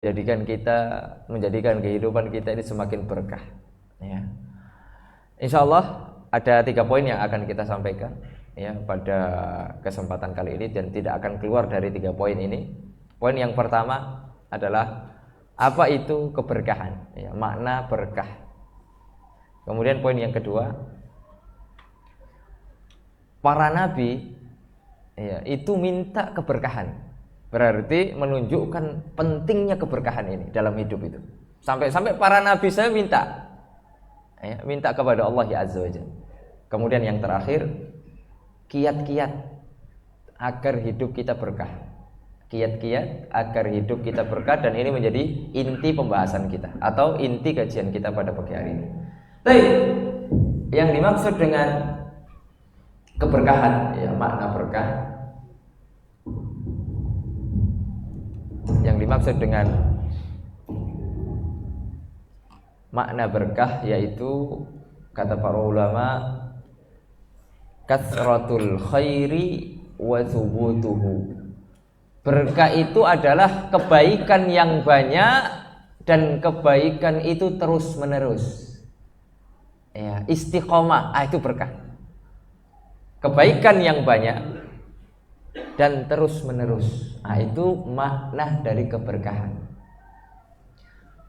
menjadikan kehidupan kita ini semakin berkah. Ya. Insya Allah ada 3 poin yang akan kita sampaikan ya pada kesempatan kali ini dan tidak akan keluar dari 3 poin ini. Poin yang pertama adalah apa itu keberkahan, ya, makna berkah. Kemudian poin yang kedua, para nabi ya, itu minta keberkahan. Berarti menunjukkan pentingnya keberkahan ini dalam hidup itu. Sampai para nabi saya minta kepada Allah ya Azza wa Jalla. Kemudian yang terakhir, kiat-kiat agar hidup kita berkah. Kiat-kiat agar hidup kita berkah, dan ini menjadi inti pembahasan kita atau inti kajian kita pada pagi hari ini. Baik, yang dimaksud dengan keberkahan, ya, makna berkah. Yang dimaksud dengan makna berkah yaitu kata para ulama kasratul khairi wa thubutuhu. Berkah itu adalah kebaikan yang banyak dan kebaikan itu terus menerus. Ya, istiqomah, itu berkah. Kebaikan yang banyak dan terus menerus. Itu makna dari keberkahan.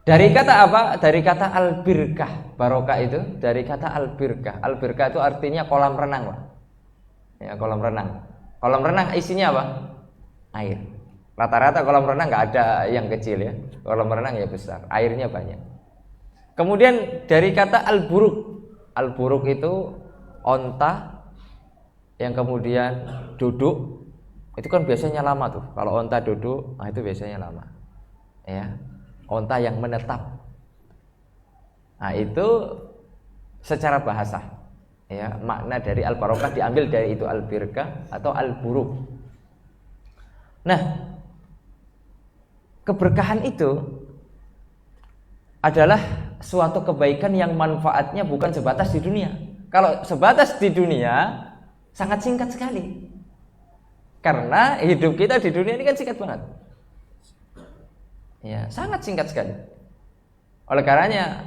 Dari kata apa? Dari kata al-birkah. Barokah itu dari kata al-birkah. Al-birkah itu artinya kolam renang, Pak. Ya, kolam renang. Kolam renang isinya apa? Air. Rata-rata kolam renang nggak ada yang kecil ya. Kolam renang ya besar. Airnya banyak. Kemudian dari kata al-buruk. Al-buruk itu onta yang kemudian duduk. Itu kan biasanya lama tuh. Kalau onta duduk, itu biasanya lama. Ya, onta yang menetap. Itu secara bahasa. Ya, makna dari al-barokah diambil dari itu al-birkah atau al-buruk. Nah, keberkahan itu adalah suatu kebaikan yang manfaatnya bukan sebatas di dunia. Kalau sebatas di dunia sangat singkat sekali. Karena hidup kita di dunia ini kan singkat banget. Ya, sangat singkat sekali. Oleh karenanya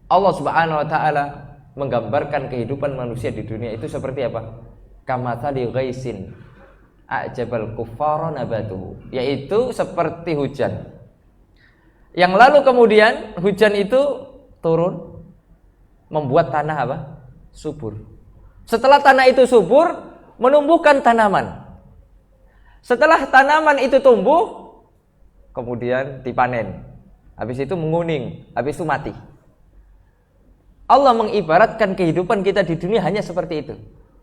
Allah Subhanahu wa taala menggambarkan kehidupan manusia di dunia itu seperti apa? Kamatsali ghaisin a'jabal kuffara nabatuhu, yaitu seperti hujan. Yang lalu kemudian hujan itu turun membuat tanah apa? Subur. Setelah tanah itu subur, menumbuhkan tanaman. Setelah tanaman itu tumbuh, kemudian dipanen. Habis itu menguning, habis itu mati. Allah mengibaratkan kehidupan kita di dunia hanya seperti itu.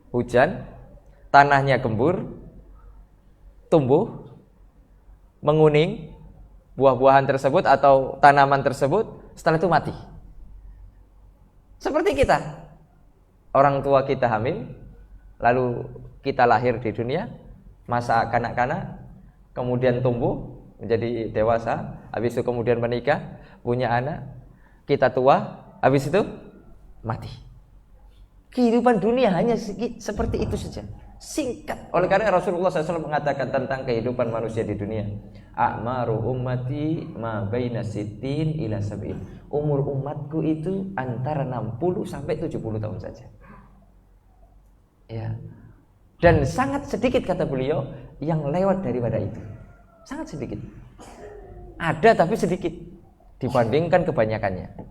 Hujan, tanahnya gembur, tumbuh, menguning, buah-buahan tersebut atau tanaman tersebut, setelah itu mati. Seperti kita. Orang tua kita hamil, lalu kita lahir di dunia, masa kanak-kanak, kemudian tumbuh menjadi dewasa, habis itu kemudian menikah, punya anak, kita tua, habis itu mati. Kehidupan dunia hanya seperti itu saja, singkat. Oleh karena Rasulullah SAW mengatakan tentang kehidupan manusia di dunia, a'maru ummati ma baina sittin ila sab'in. Umur umatku itu antara 60 sampai 70 tahun saja. Ya. Dan sangat sedikit, kata beliau, yang lewat daripada itu. Sangat sedikit. Ada tapi sedikit dibandingkan kebanyakannya.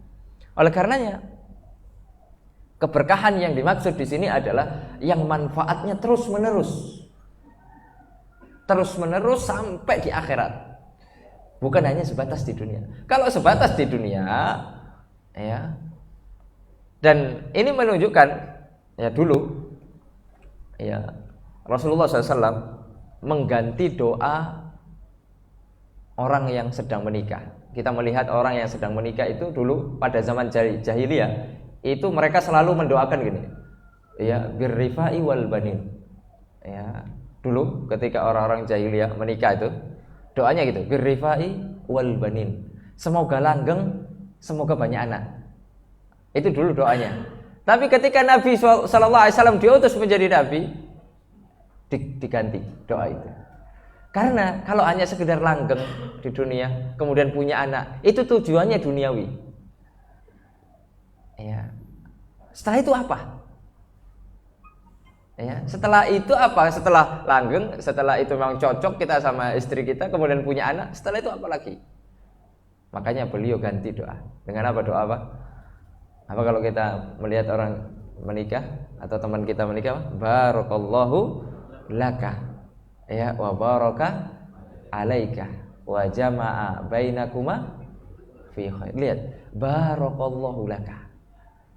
Oleh karenanya, keberkahan yang dimaksud di sini adalah yang manfaatnya terus menerus. Terus menerus sampai di akhirat. Bukan hanya sebatas di dunia. Kalau sebatas di dunia, ya. Dan ini menunjukkan ya dulu ya, Rasulullah SAW mengganti doa orang yang sedang menikah. Kita melihat orang yang sedang menikah itu dulu pada zaman jahiliyah itu mereka selalu mendoakan gini, ya, birrifai wal banin. Ya, dulu ketika orang-orang jahiliyah menikah itu doanya gitu, birrifai wal banin. Semoga langgeng, semoga banyak anak. Itu dulu doanya. Tapi ketika Nabi SAW diutus menjadi Nabi, diganti doa itu. Karena kalau hanya sekedar langgeng di dunia, kemudian punya anak, itu tujuannya duniawi. Ya. Setelah itu apa? Ya, setelah itu apa? Setelah langgeng, setelah itu memang cocok kita sama istri kita, kemudian punya anak, setelah itu apa lagi? Makanya beliau ganti doa. Dengan apa doa apa? Apa kalau kita melihat orang menikah atau teman kita menikah, barakallahu laka. Ya, wa baraka alaika wa jama'a bainakuma fi khair. Lihat, barakallahu laka.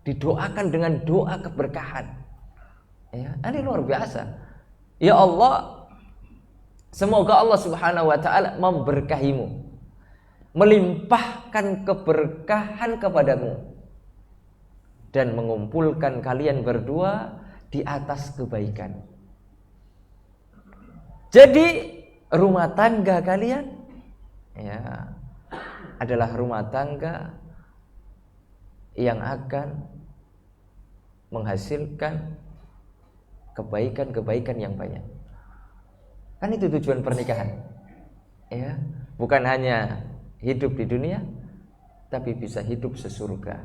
Didoakan dengan doa keberkahan. Ya, ini luar biasa. Ya Allah, semoga Allah Subhanahu wa taala memberkahimu. Melimpahkan keberkahan kepadamu dan mengumpulkan kalian berdua di atas kebaikan. Jadi rumah tangga kalian ya adalah rumah tangga yang akan menghasilkan kebaikan-kebaikan yang banyak. Kan itu tujuan pernikahan. Ya, bukan hanya hidup di dunia, tapi bisa hidup sesurga.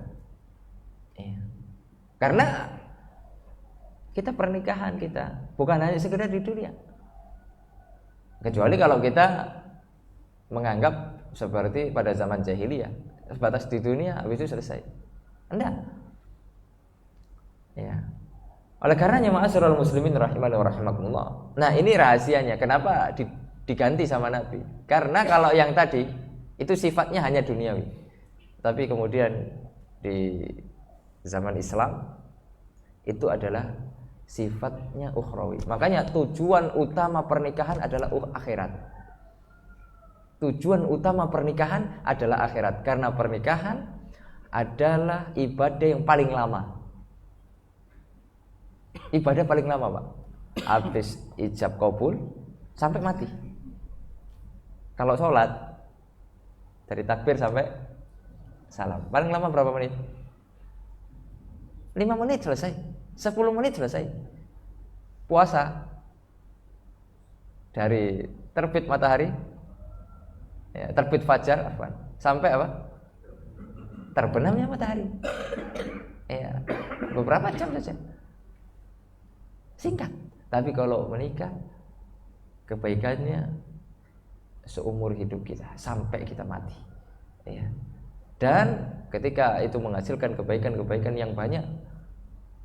Ya. Karena kita pernikahan kita bukan hanya sekedar di dunia. Kecuali kalau kita menganggap seperti pada zaman jahiliyah, sebatas di dunia habis itu selesai. Enggak. Ya. Oleh karenanya ma'asyiral muslimin rahimani wa rahimakumullah. Nah, ini rahasianya kenapa diganti sama Nabi. Karena kalau yang tadi itu sifatnya hanya duniawi. Tapi kemudian di zaman Islam itu adalah sifatnya ukhrawi. Makanya tujuan utama pernikahan adalah akhirat. Tujuan utama pernikahan adalah akhirat. Karena pernikahan adalah ibadah yang paling lama. Ibadah paling lama, Pak. Habis ijab qabul sampai mati. Kalau sholat dari takbir sampai salam, paling lama berapa menit? 5 menit selesai. 10 menit selesai. Puasa dari terbit matahari ya, terbit fajar sampai apa? Terbenamnya matahari. Ya, beberapa jam saja. Singkat. Tapi kalau menikah kebaikannya seumur hidup kita sampai kita mati. Ya. Dan ketika itu menghasilkan kebaikan-kebaikan yang banyak,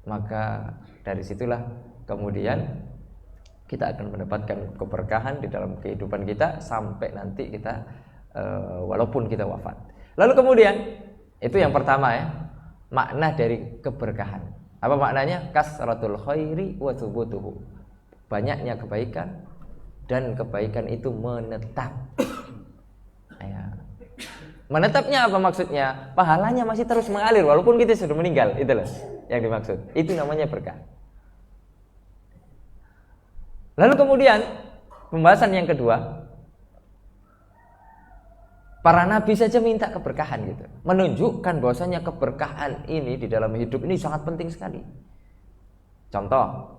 maka dari situlah kemudian kita akan mendapatkan keberkahan di dalam kehidupan kita sampai nanti kita walaupun kita wafat. Lalu kemudian itu yang pertama ya, makna dari keberkahan. Apa maknanya? Kasratul khairi wa thubutuhu. Banyaknya kebaikan dan kebaikan itu menetap. Ya. Menetapnya apa maksudnya? Pahalanya masih terus mengalir walaupun kita sudah meninggal. Itulah yang dimaksud. Itu namanya berkah. Lalu kemudian pembahasan yang kedua, para nabi saja minta keberkahan gitu. Menunjukkan bahwasanya keberkahan ini di dalam hidup ini sangat penting sekali. Contoh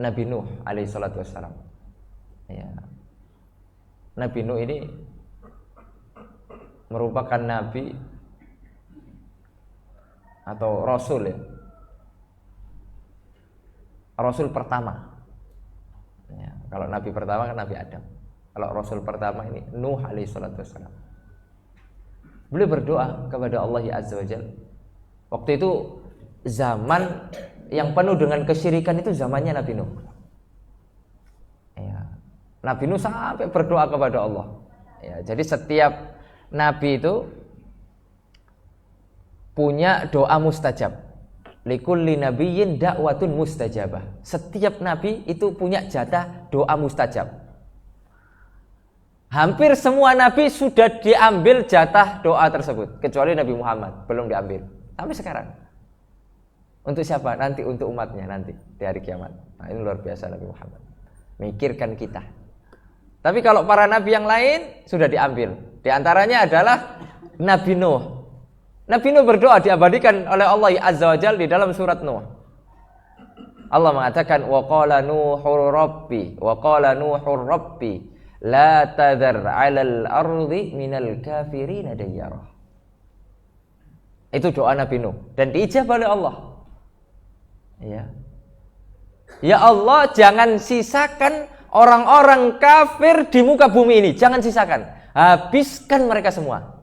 Nabi Nuh alaihi salatu wassalam. Ya. Nabi Nuh ini merupakan nabi atau rasul ya. Rasul pertama. Ya, kalau nabi pertama kan Nabi Adam. Kalau rasul pertama ini Nuh alaihi salatu wassalam. Beliau berdoa kepada Allah Azza wa Jalla. Waktu itu zaman yang penuh dengan kesyirikan itu zamannya Nabi Nuh. Ya. Nabi Nuh sampai berdoa kepada Allah. Ya, jadi setiap nabi itu punya doa mustajab. Likulli nabiyyin da'watun mustajabah. Setiap nabi itu punya jatah doa mustajab. Hampir semua nabi sudah diambil jatah doa tersebut, kecuali Nabi Muhammad belum diambil sampai sekarang. Untuk siapa? Nanti untuk umatnya nanti di hari kiamat. Nah, ini luar biasa Nabi Muhammad. Mikirkan kita. Tapi kalau para nabi yang lain sudah diambil. Di antaranya adalah Nabi Nuh. Nabi Nuh berdoa diabadikan oleh Allah Azza wa Jalla di dalam surat Nuh. Allah mengatakan wa qala nuhur rabbi la tadhar 'alal ardi minal kafirin dayyara. Itu doa Nabi Nuh dan diijabah oleh Allah. Ya Allah, jangan sisakan orang-orang kafir di muka bumi ini, jangan sisakan. Habiskan mereka semua.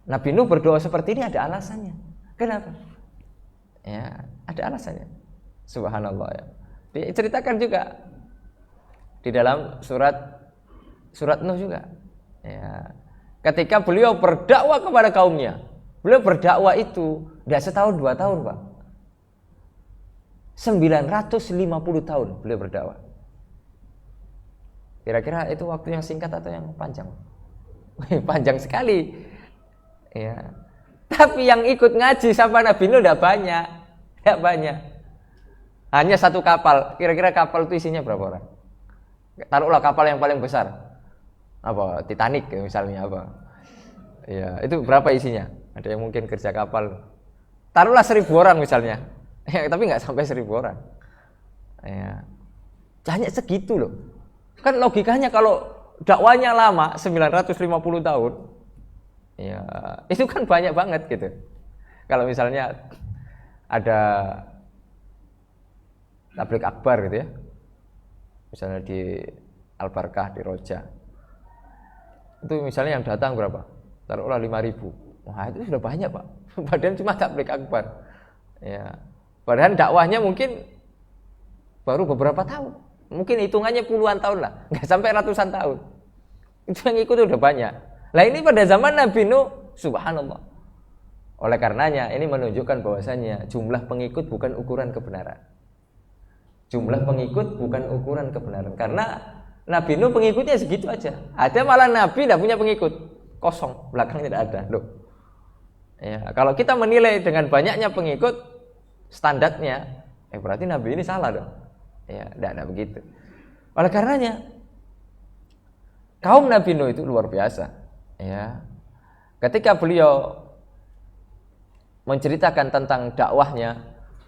Nabi Nuh berdoa seperti ini ada alasannya. Kenapa? Ya, ada alasannya. Subhanallah ya. Diceritakan juga di dalam surat Nuh juga. Ya. Ketika beliau berdakwah kepada kaumnya, beliau berdakwah itu tidak setahun 2 tahun, Pak. 950 tahun beliau berdakwah. Kira-kira itu waktu yang singkat atau yang panjang? Panjang sekali. Ya. Tapi yang ikut ngaji sama Nabi Nuh tidak banyak. Tidak banyak. Hanya 1 kapal. Kira-kira kapal itu isinya berapa orang? Taruhlah kapal yang paling besar. Apa? Titanic misalnya apa? Ya, itu berapa isinya? Ada yang mungkin kerja kapal. Taruhlah 1000 orang misalnya. Ya, tapi nggak sampai 1000 orang. Ya. Hanya segitu loh. Kan logikanya kalau dakwanya lama 950 tahun. Ya, itu kan banyak banget gitu. Kalau misalnya ada tabligh akbar gitu ya. Misalnya di Al-Barkah di Roja. Itu misalnya yang datang berapa? Taruhlah 5.000. Wah, itu sudah banyak, Pak. Padahal cuma tabligh akbar. Ya. Padahal dakwahnya mungkin baru beberapa tahun. Mungkin hitungannya puluhan tahun lah, enggak sampai ratusan tahun. Itu yang ikut udah banyak. Lah ini pada zaman Nabi Nuh, subhanallah. Oleh karenanya ini menunjukkan bahwasanya jumlah pengikut bukan ukuran kebenaran. Jumlah pengikut bukan ukuran kebenaran. Karena Nabi Nuh pengikutnya segitu aja. Ada malah Nabi tidak punya pengikut, kosong, belakangnya tidak ada. Loh. Ya, kalau kita menilai dengan banyaknya pengikut standarnya, berarti Nabi ini salah dong. Ya, tidak begitu. Oleh karenanya kaum Nabi Nuh itu luar biasa. Ya. Ketika beliau menceritakan tentang dakwahnya,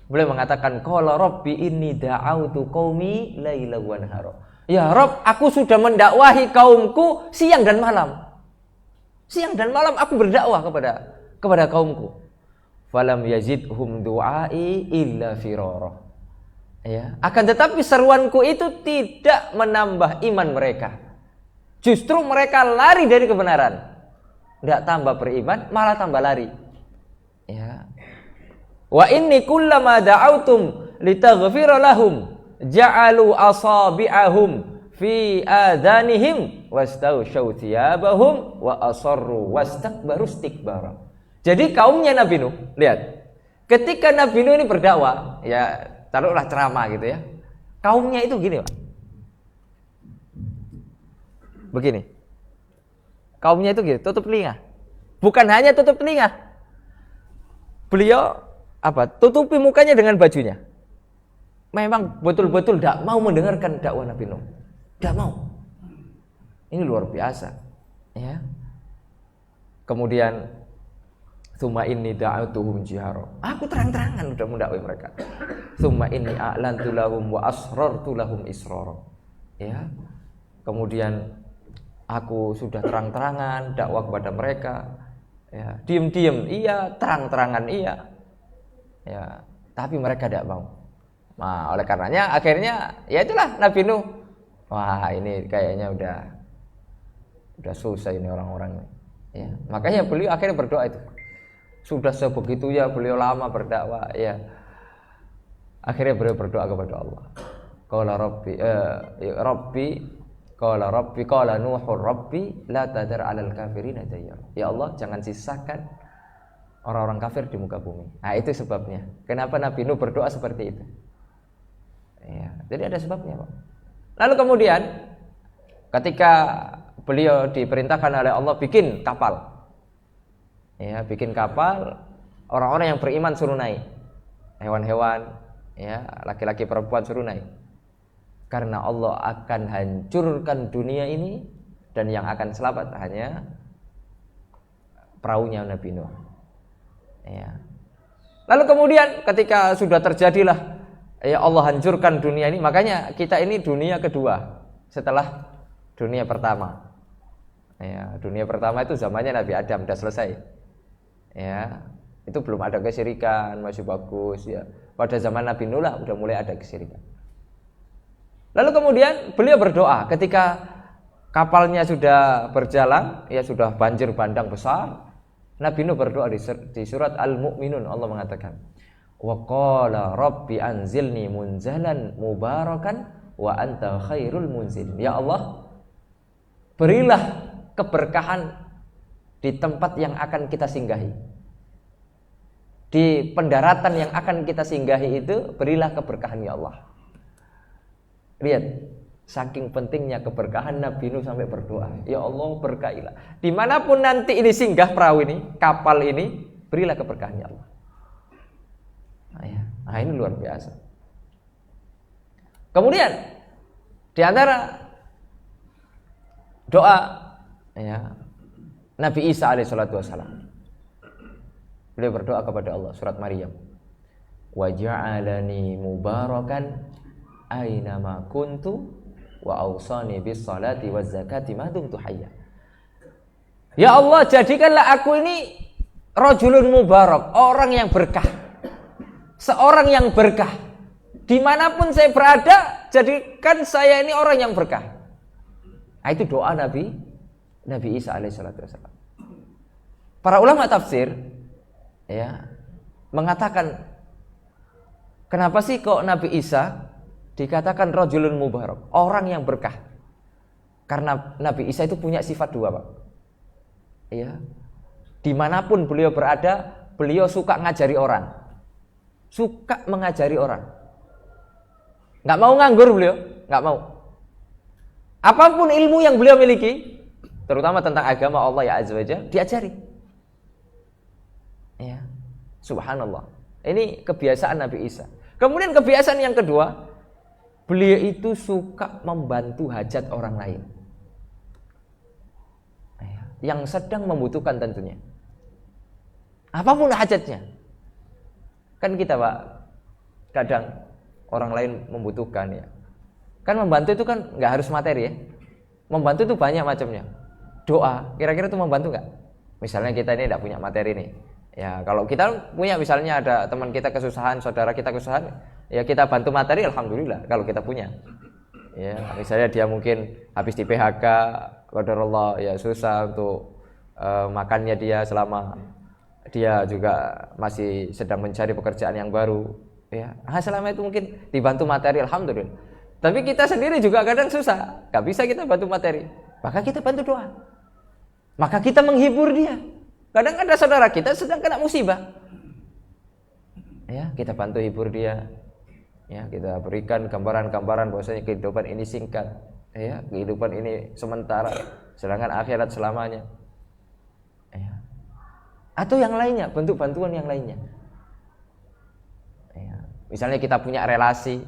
beliau mengatakan qala rabbi inni da'autu qaumi laila wa nahara. Ya Rabb, aku sudah mendakwahi kaumku siang dan malam. Siang dan malam aku berdakwah kepada kaumku. Falam yazidhum du'ai illa firara. Ya, akan tetapi seruanku itu tidak menambah iman mereka. Justru mereka lari dari kebenaran. Tidak tambah beriman, malah tambah lari. Ya. Wa inni kullama da'autum litaghfira lahum ja'alu asabi'ahum fi adanihim wastawshaw thiyabahum wa asarru wastakbaru istikbara. Jadi kaumnya Nabi Nuh, lihat. Ketika Nabi Nuh ini berdakwah, ya taruhlah ceramah gitu ya. Kaumnya itu gini, Pak. Begini. Kaumnya itu gitu, tutup telinga. Bukan hanya tutup telinga. Beliau tutupi mukanya dengan bajunya. Memang betul-betul tidak mau mendengarkan dakwah Nabi Nuh. Tidak mau. Ini luar biasa. Ya. Kemudian tsumma inni da'autuhum jihara. Aku terang-terangan sudah mendakwai mereka. Tsumma inni a'lantu lahum wa asrartu lahum israra. Ya. Kemudian aku sudah terang-terangan dakwah kepada mereka. Ya, diam-diam iya, terang-terangan iya. Ya, tapi mereka tidak mau. Nah, oleh karenanya akhirnya ya itulah Nabi Nuh. Wah, ini kayaknya udah susah ini orang-orang. Ya, makanya beliau akhirnya berdoa itu. Sudah sebegitunya beliau lama berdakwah, ya. Akhirnya beliau berdoa kepada Allah. Qala Rabbi qala Nuhur Rabbi la tadar 'alal kafirin dayyara. Ya Allah, jangan sisakan orang-orang kafir di muka bumi. Nah, itu sebabnya. Kenapa Nabi Nuh berdoa seperti itu? Ya, jadi ada sebabnya, Pak. Lalu kemudian ketika beliau diperintahkan oleh Allah bikin kapal. Ya, bikin kapal, orang-orang yang beriman suruh naik. Hewan-hewan, ya, laki-laki perempuan suruh naik. Karena Allah akan hancurkan dunia ini dan yang akan selamat hanya perahunya Nabi Nuh. Ya. Lalu kemudian ketika sudah terjadilah ya Allah hancurkan dunia ini, makanya kita ini dunia kedua. setelah dunia pertama. Ya, dunia pertama itu zamannya Nabi Adam sudah selesai. Ya, itu belum ada kesyirikan, masih bagus ya. Pada zaman Nabi Nuh lah udah mulai ada kesyirikan. Lalu kemudian beliau berdoa ketika kapalnya sudah berjalan, ya sudah banjir bandang besar. Nabi Nuh berdoa di surat Al-Mu'minun, Allah mengatakan, "Wa qala rabbi anzilni munzalan mubarakan wa anta khairul munzil." Ya Allah, berilah keberkahan di tempat yang akan kita singgahi. Di pendaratan yang akan kita singgahi itu berilah keberkahan ya Allah. Lihat, saking pentingnya keberkahan, Nabi Nuh sampai berdoa, ya Allah berkahilah. Dimanapun nanti ini singgah perahu ini, kapal ini, berilah keberkahan ya Allah. Nah, ini luar biasa. Kemudian di antara doa ya Nabi Isa alaihissalatu wassalam, beliau berdoa kepada Allah, surat Maryam, wa ja'alani mubarakan aynama kuntu wa awsani bis salati waz zakati ma dumtu hayya. Ya Allah, jadikanlah aku ini rajulun mubarak, orang yang berkah, seorang yang berkah. Dimanapun saya berada, jadikan saya ini orang yang berkah. Nah, itu doa Nabi Isa alaihissalatu wassalam. Para ulama tafsir ya mengatakan, kenapa sih kok Nabi Isa dikatakan rajulun mubarak, orang yang berkah? Karena Nabi Isa itu punya sifat dua, Pak. Ya. Dimanapun beliau berada, beliau suka ngajari orang, suka mengajari orang. Nggak mau nganggur beliau, nggak mau. Apapun ilmu yang beliau miliki, terutama tentang agama Allah ya azza wajalla, diajari. Ya, subhanallah. Ini kebiasaan Nabi Isa. Kemudian kebiasaan yang kedua, beliau itu suka membantu hajat orang lain, yang sedang membutuhkan tentunya. Apapun hajatnya. Kan kita, Pak, kadang orang lain membutuhkan ya. Kan membantu itu kan nggak harus materi ya. Membantu itu banyak macamnya. Doa, kira-kira itu membantu nggak? Misalnya kita ini tidak punya materi nih. Ya kalau kita punya, misalnya ada teman kita kesusahan, saudara kita kesusahan, ya kita bantu materi, alhamdulillah kalau kita punya. Ya misalnya dia mungkin habis di PHK, qadarullah ya susah untuk makannya dia selama dia juga masih sedang mencari pekerjaan yang baru. Ya selama itu mungkin dibantu materi, alhamdulillah. Tapi kita sendiri juga kadang susah, nggak bisa kita bantu materi, maka kita bantu doa, maka kita menghibur dia. Kadang ada saudara kita sedang kena musibah, ya kita bantu hibur dia, ya kita berikan gambaran-gambaran bahwasanya kehidupan ini singkat, ya kehidupan ini sementara, sedangkan akhirat selamanya. Ya. Atau yang lainnya, bentuk bantuan yang lainnya. Ya. Misalnya kita punya relasi,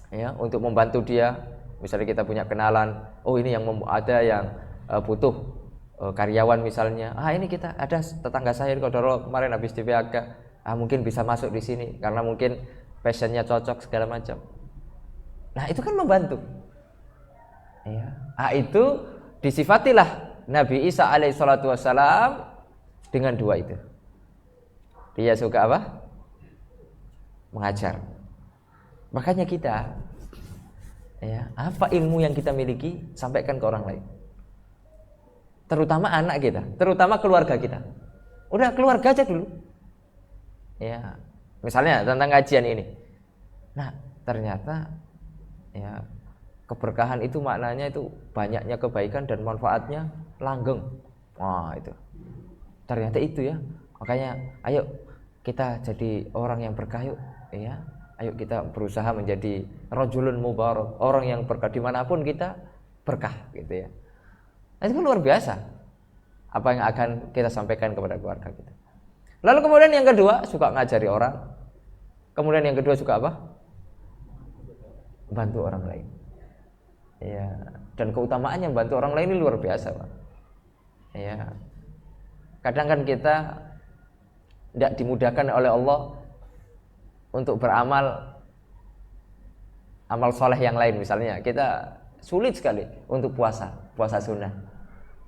ya untuk membantu dia. Misalnya kita punya kenalan, oh ini yang ada yang butuh karyawan misalnya. Ini kita ada tetangga saya kalau kemarin habis di PHK, mungkin bisa masuk di sini karena mungkin passionnya cocok segala macam. Nah itu kan membantu. Ya. Itu disifatilah Nabi Isa alaihissalatu wassalam dengan dua itu. Dia suka apa? Mengajar. Makanya kita, ya, apa ilmu yang kita miliki sampaikan ke orang lain. Terutama anak kita, terutama keluarga kita. Udah keluarga aja dulu. Ya, misalnya tentang kajian ini. Nah, ternyata ya keberkahan itu maknanya itu banyaknya kebaikan dan manfaatnya langgeng. Wah, itu. Ternyata itu ya. Makanya ayo kita jadi orang yang berkah yuk, ya. Ayo kita berusaha menjadi rajulun mubarak, orang yang berkah dimanapun kita berkah gitu ya. Nah, itu kan luar biasa apa yang akan kita sampaikan kepada keluarga kita. Lalu kemudian yang kedua, suka ngajari orang. Kemudian yang kedua suka apa? Bantu orang lain. Ya, dan keutamaannya bantu orang lain ini luar biasa, Pak. Ya. Kadang kan kita tidak dimudahkan oleh Allah untuk beramal amal soleh yang lain. Misalnya kita sulit sekali untuk puasa sunnah.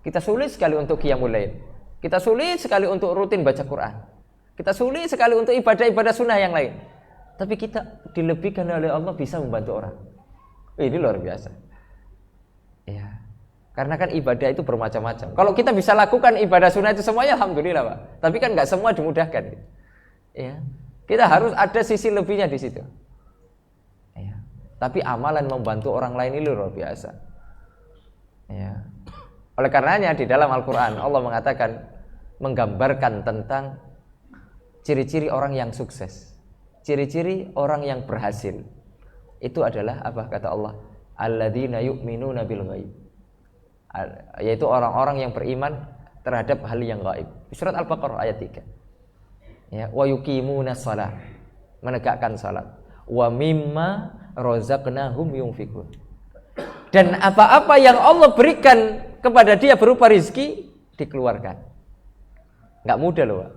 Kita sulit sekali untuk qiyamul lail. Kita sulit sekali untuk rutin baca Quran. Kita sulit sekali untuk ibadah-ibadah sunnah yang lain. Tapi kita dilebihkan oleh Allah bisa membantu orang. Ini luar biasa. Ya. Karena kan ibadah itu bermacam-macam. Kalau kita bisa lakukan ibadah sunnah itu semuanya, alhamdulillah Pak. Tapi kan nggak semua dimudahkan. Ya. Kita harus ada sisi lebihnya di situ. Ya. Tapi amalan membantu orang lain ini luar biasa. Ya. Oleh karenanya di dalam Al-Quran Allah menggambarkan tentang ciri-ciri orang yang sukses, ciri-ciri orang yang berhasil. Itu adalah apa kata Allah? Alladzina yu'minuna bil ghaib. Yaitu orang-orang yang beriman terhadap hal yang gaib. Surat Al-Baqarah ayat 3. Ya, wa yuqimunas shalah, menegakkan salat. Wa mimma razaqnahum yunfikun. Dan apa-apa yang Allah berikan kepada dia berupa rizki dikeluarkan. Nggak mudah loh Pak.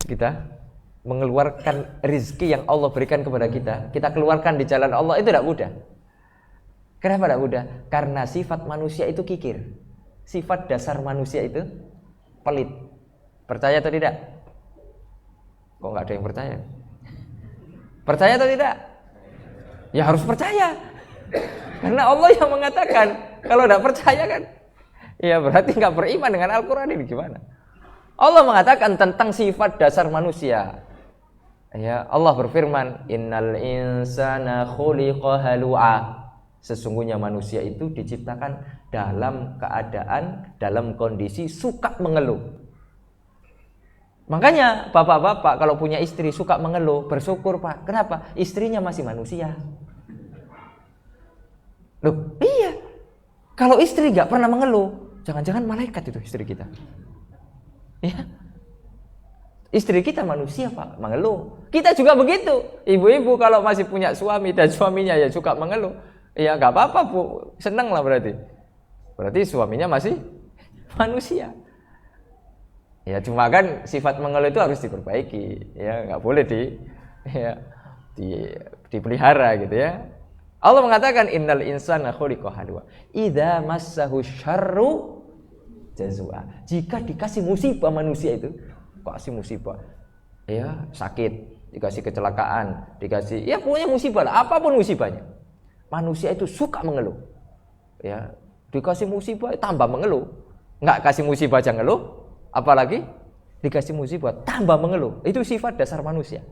Kita mengeluarkan rizki yang Allah berikan kepada kita keluarkan di jalan Allah itu tidak mudah. Kenapa tidak mudah? Karena sifat manusia itu kikir. Sifat dasar manusia itu pelit. Percaya atau tidak? Kok nggak ada yang percaya? Percaya atau tidak? Ya harus percaya. Karena Allah yang mengatakan. Kalau tidak percaya kan, ya berarti nggak beriman dengan Al-Quran ini gimana? Allah mengatakan tentang sifat dasar manusia. Ya, Allah berfirman, Innal insana khuliqa halu'a. Sesungguhnya manusia itu diciptakan dalam keadaan, dalam kondisi suka mengeluh. Makanya bapak-bapak kalau punya istri suka mengeluh, bersyukur Pak. Kenapa? Istrinya masih manusia. Loh, iya. Kalau istri gak pernah mengeluh, jangan-jangan malaikat itu istri kita. Ya. Istri kita manusia Pak, mengeluh. Kita juga begitu. Ibu-ibu kalau masih punya suami dan suaminya ya suka mengeluh, ya gak apa-apa Bu, senang lah berarti. Berarti suaminya masih manusia. Ya cuma kan sifat mengeluh itu harus diperbaiki. Ya gak boleh dipelihara gitu ya. Allah mengatakan innal insana khuliqa halu'a idza massahu syarru jazua. Jika dikasih musibah manusia itu, kasih musibah. Ya, sakit, dikasih kecelakaan, dikasih ya pokoknya musibah lah, apapun musibahnya. Manusia itu suka mengeluh. Ya, dikasih musibah tambah mengeluh. Enggak kasih musibah aja ngeluh, apalagi dikasih musibah tambah mengeluh. Itu sifat dasar manusia.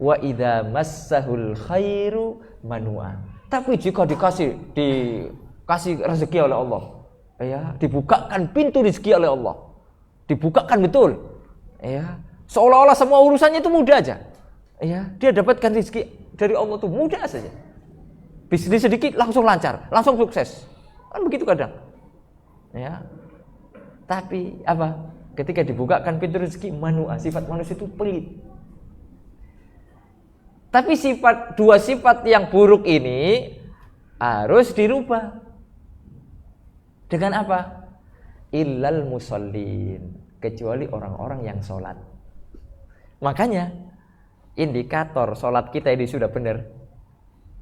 Wa idza massahul khairu manua. Tapi jika dikasih rezeki oleh Allah, ya, dibukakan pintu rezeki oleh Allah. Dibukakan betul. Ya, seolah-olah semua urusannya itu mudah aja. Ya, dia dapatkan rezeki dari Allah itu mudah saja. Bisnis sedikit langsung lancar, langsung sukses. Kan begitu kadang. Ya. Tapi apa? Ketika dibukakan pintu rezeki manua, sifat manusia itu pelit. Tapi dua sifat yang buruk ini harus dirubah. Dengan apa? Illal musallin, kecuali orang-orang yang sholat. Makanya indikator sholat kita ini sudah benar,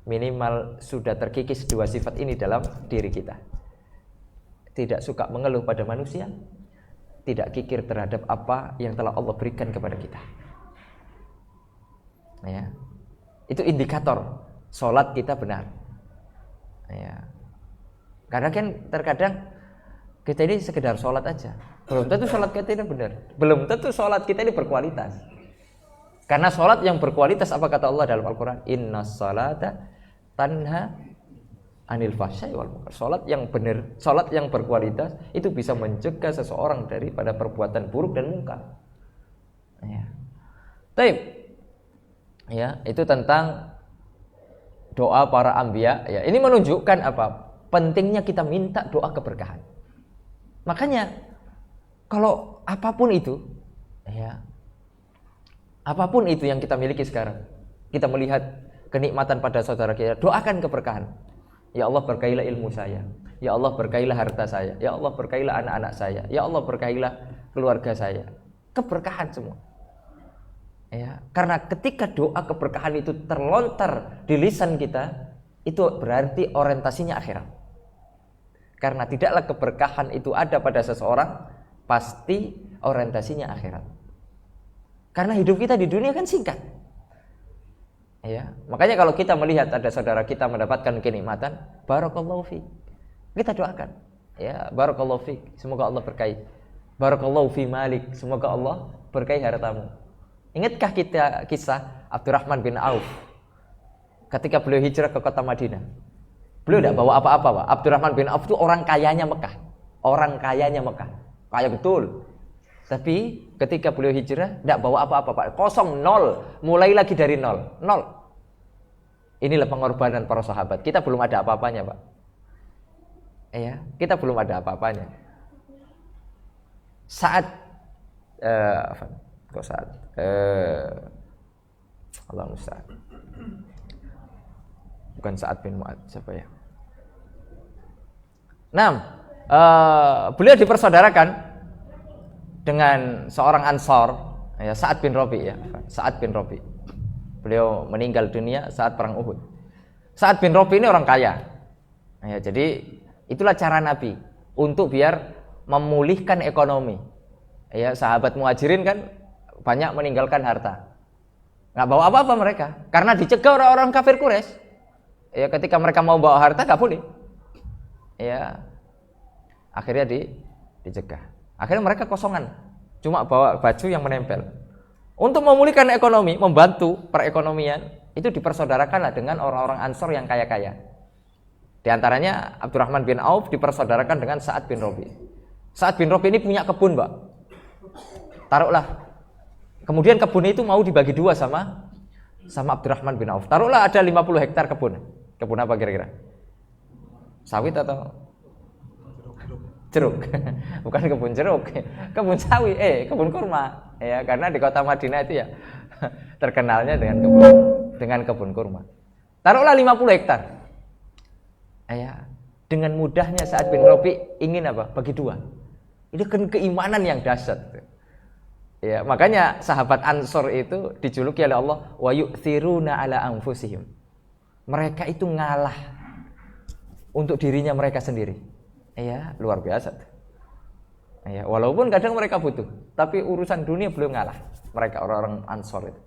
minimal sudah terkikis dua sifat ini dalam diri kita. Tidak suka mengeluh pada manusia, tidak kikir terhadap apa yang telah Allah berikan kepada kita. Ya. Itu indikator sholat kita benar. Ya. Karena kan terkadang kita ini sekedar sholat aja, belum tentu sholat kita ini benar, belum tentu sholat kita ini berkualitas. Karena sholat yang berkualitas apa kata Allah dalam Al-Quran? Inna sholata tanha anil fahsya'i wal munkar. Sholat yang benar, sholat yang berkualitas itu bisa mencegah seseorang daripada perbuatan buruk dan mungkar. Ya. Baik. Ya, itu tentang doa para anbiya. Ya, ini menunjukkan apa? Pentingnya kita minta doa keberkahan. Makanya kalau apapun itu, ya, apapun itu yang kita miliki sekarang, kita melihat kenikmatan pada saudara kita, doakan keberkahan. Ya Allah berkailah ilmu saya, ya Allah berkailah harta saya, ya Allah berkailah anak-anak saya, ya Allah berkailah keluarga saya. Keberkahan semua. Ya, karena ketika doa keberkahan itu terlontar di lisan kita, itu berarti orientasinya akhirat. Karena tidaklah keberkahan itu ada pada seseorang, pasti orientasinya akhirat. Karena hidup kita di dunia kan singkat. Ya, makanya kalau kita melihat ada saudara kita mendapatkan kenikmatan, barakallahu fi. Kita doakan, ya, barakallahu fi, semoga Allah berkahi. Barakallahu fi malik, semoga Allah berkahi hartamu. Ingatkah kita kisah Abdurrahman bin Auf ketika beliau hijrah ke kota Madinah? Beliau tidak bawa apa-apa, Pak. Abdurrahman bin Auf itu orang kayanya Mekah. Orang kayanya Mekah. Kaya betul. Tapi ketika beliau hijrah tidak bawa apa-apa, Pak. Kosong, nol. Mulai lagi dari nol. Nol. Inilah pengorbanan para sahabat. Kita belum ada apa-apanya, Pak. Ya, kita belum ada apa-apanya. Saat Allah musta'an. Bukan Sa'ad bin Mu'ad, siapa ya? Beliau dipersaudarakan dengan seorang Ansor, ya, Sa'ad bin Rabi, ya, Sa'ad bin Rabi. Beliau meninggal dunia saat perang Uhud. Sa'ad bin Rabi ini orang kaya. Ya, jadi itulah cara Nabi untuk biar memulihkan ekonomi. Ya, sahabat Muhajirin kan banyak meninggalkan harta. Nggak bawa apa-apa mereka karena dicegah orang-orang kafir Quraisy. Ya, ketika mereka mau bawa harta nggak boleh. Ya, akhirnya dicegah. Akhirnya mereka kosongan, cuma bawa baju yang menempel. Untuk memulihkan ekonomi, membantu perekonomian, itu dipersaudarakanlah dengan orang-orang Ansor yang kaya-kaya. Di antaranya Abdurrahman bin Auf dipersaudarakan dengan Sa'ad bin Rabi. Sa'ad bin Rabi ini punya kebun, Mbak. Taruhlah. Kemudian kebun itu mau dibagi dua sama Abdurrahman bin Auf. Taruhlah ada 50 hektar kebun. Kebun apa kira-kira? Sawit atau jeruk? Bukan kebun jeruk, kebun sawit, kebun kurma. Ya, karena di kota Madinah itu ya terkenalnya dengan kebun kurma. Taruhlah 50 hektar. Ya, dengan mudahnya Sa'ad bin Rabi ingin apa? Bagi dua. Itu kan keimanan yang dahsyat. Ya, makanya sahabat Ansor itu dijuluki oleh Allah wa yu'thiruna ala anfusihim. Mereka itu ngalah untuk dirinya mereka sendiri. Ya, luar biasa. Ya, walaupun kadang mereka butuh, tapi urusan dunia belum ngalah. Mereka orang-orang Ansor itu.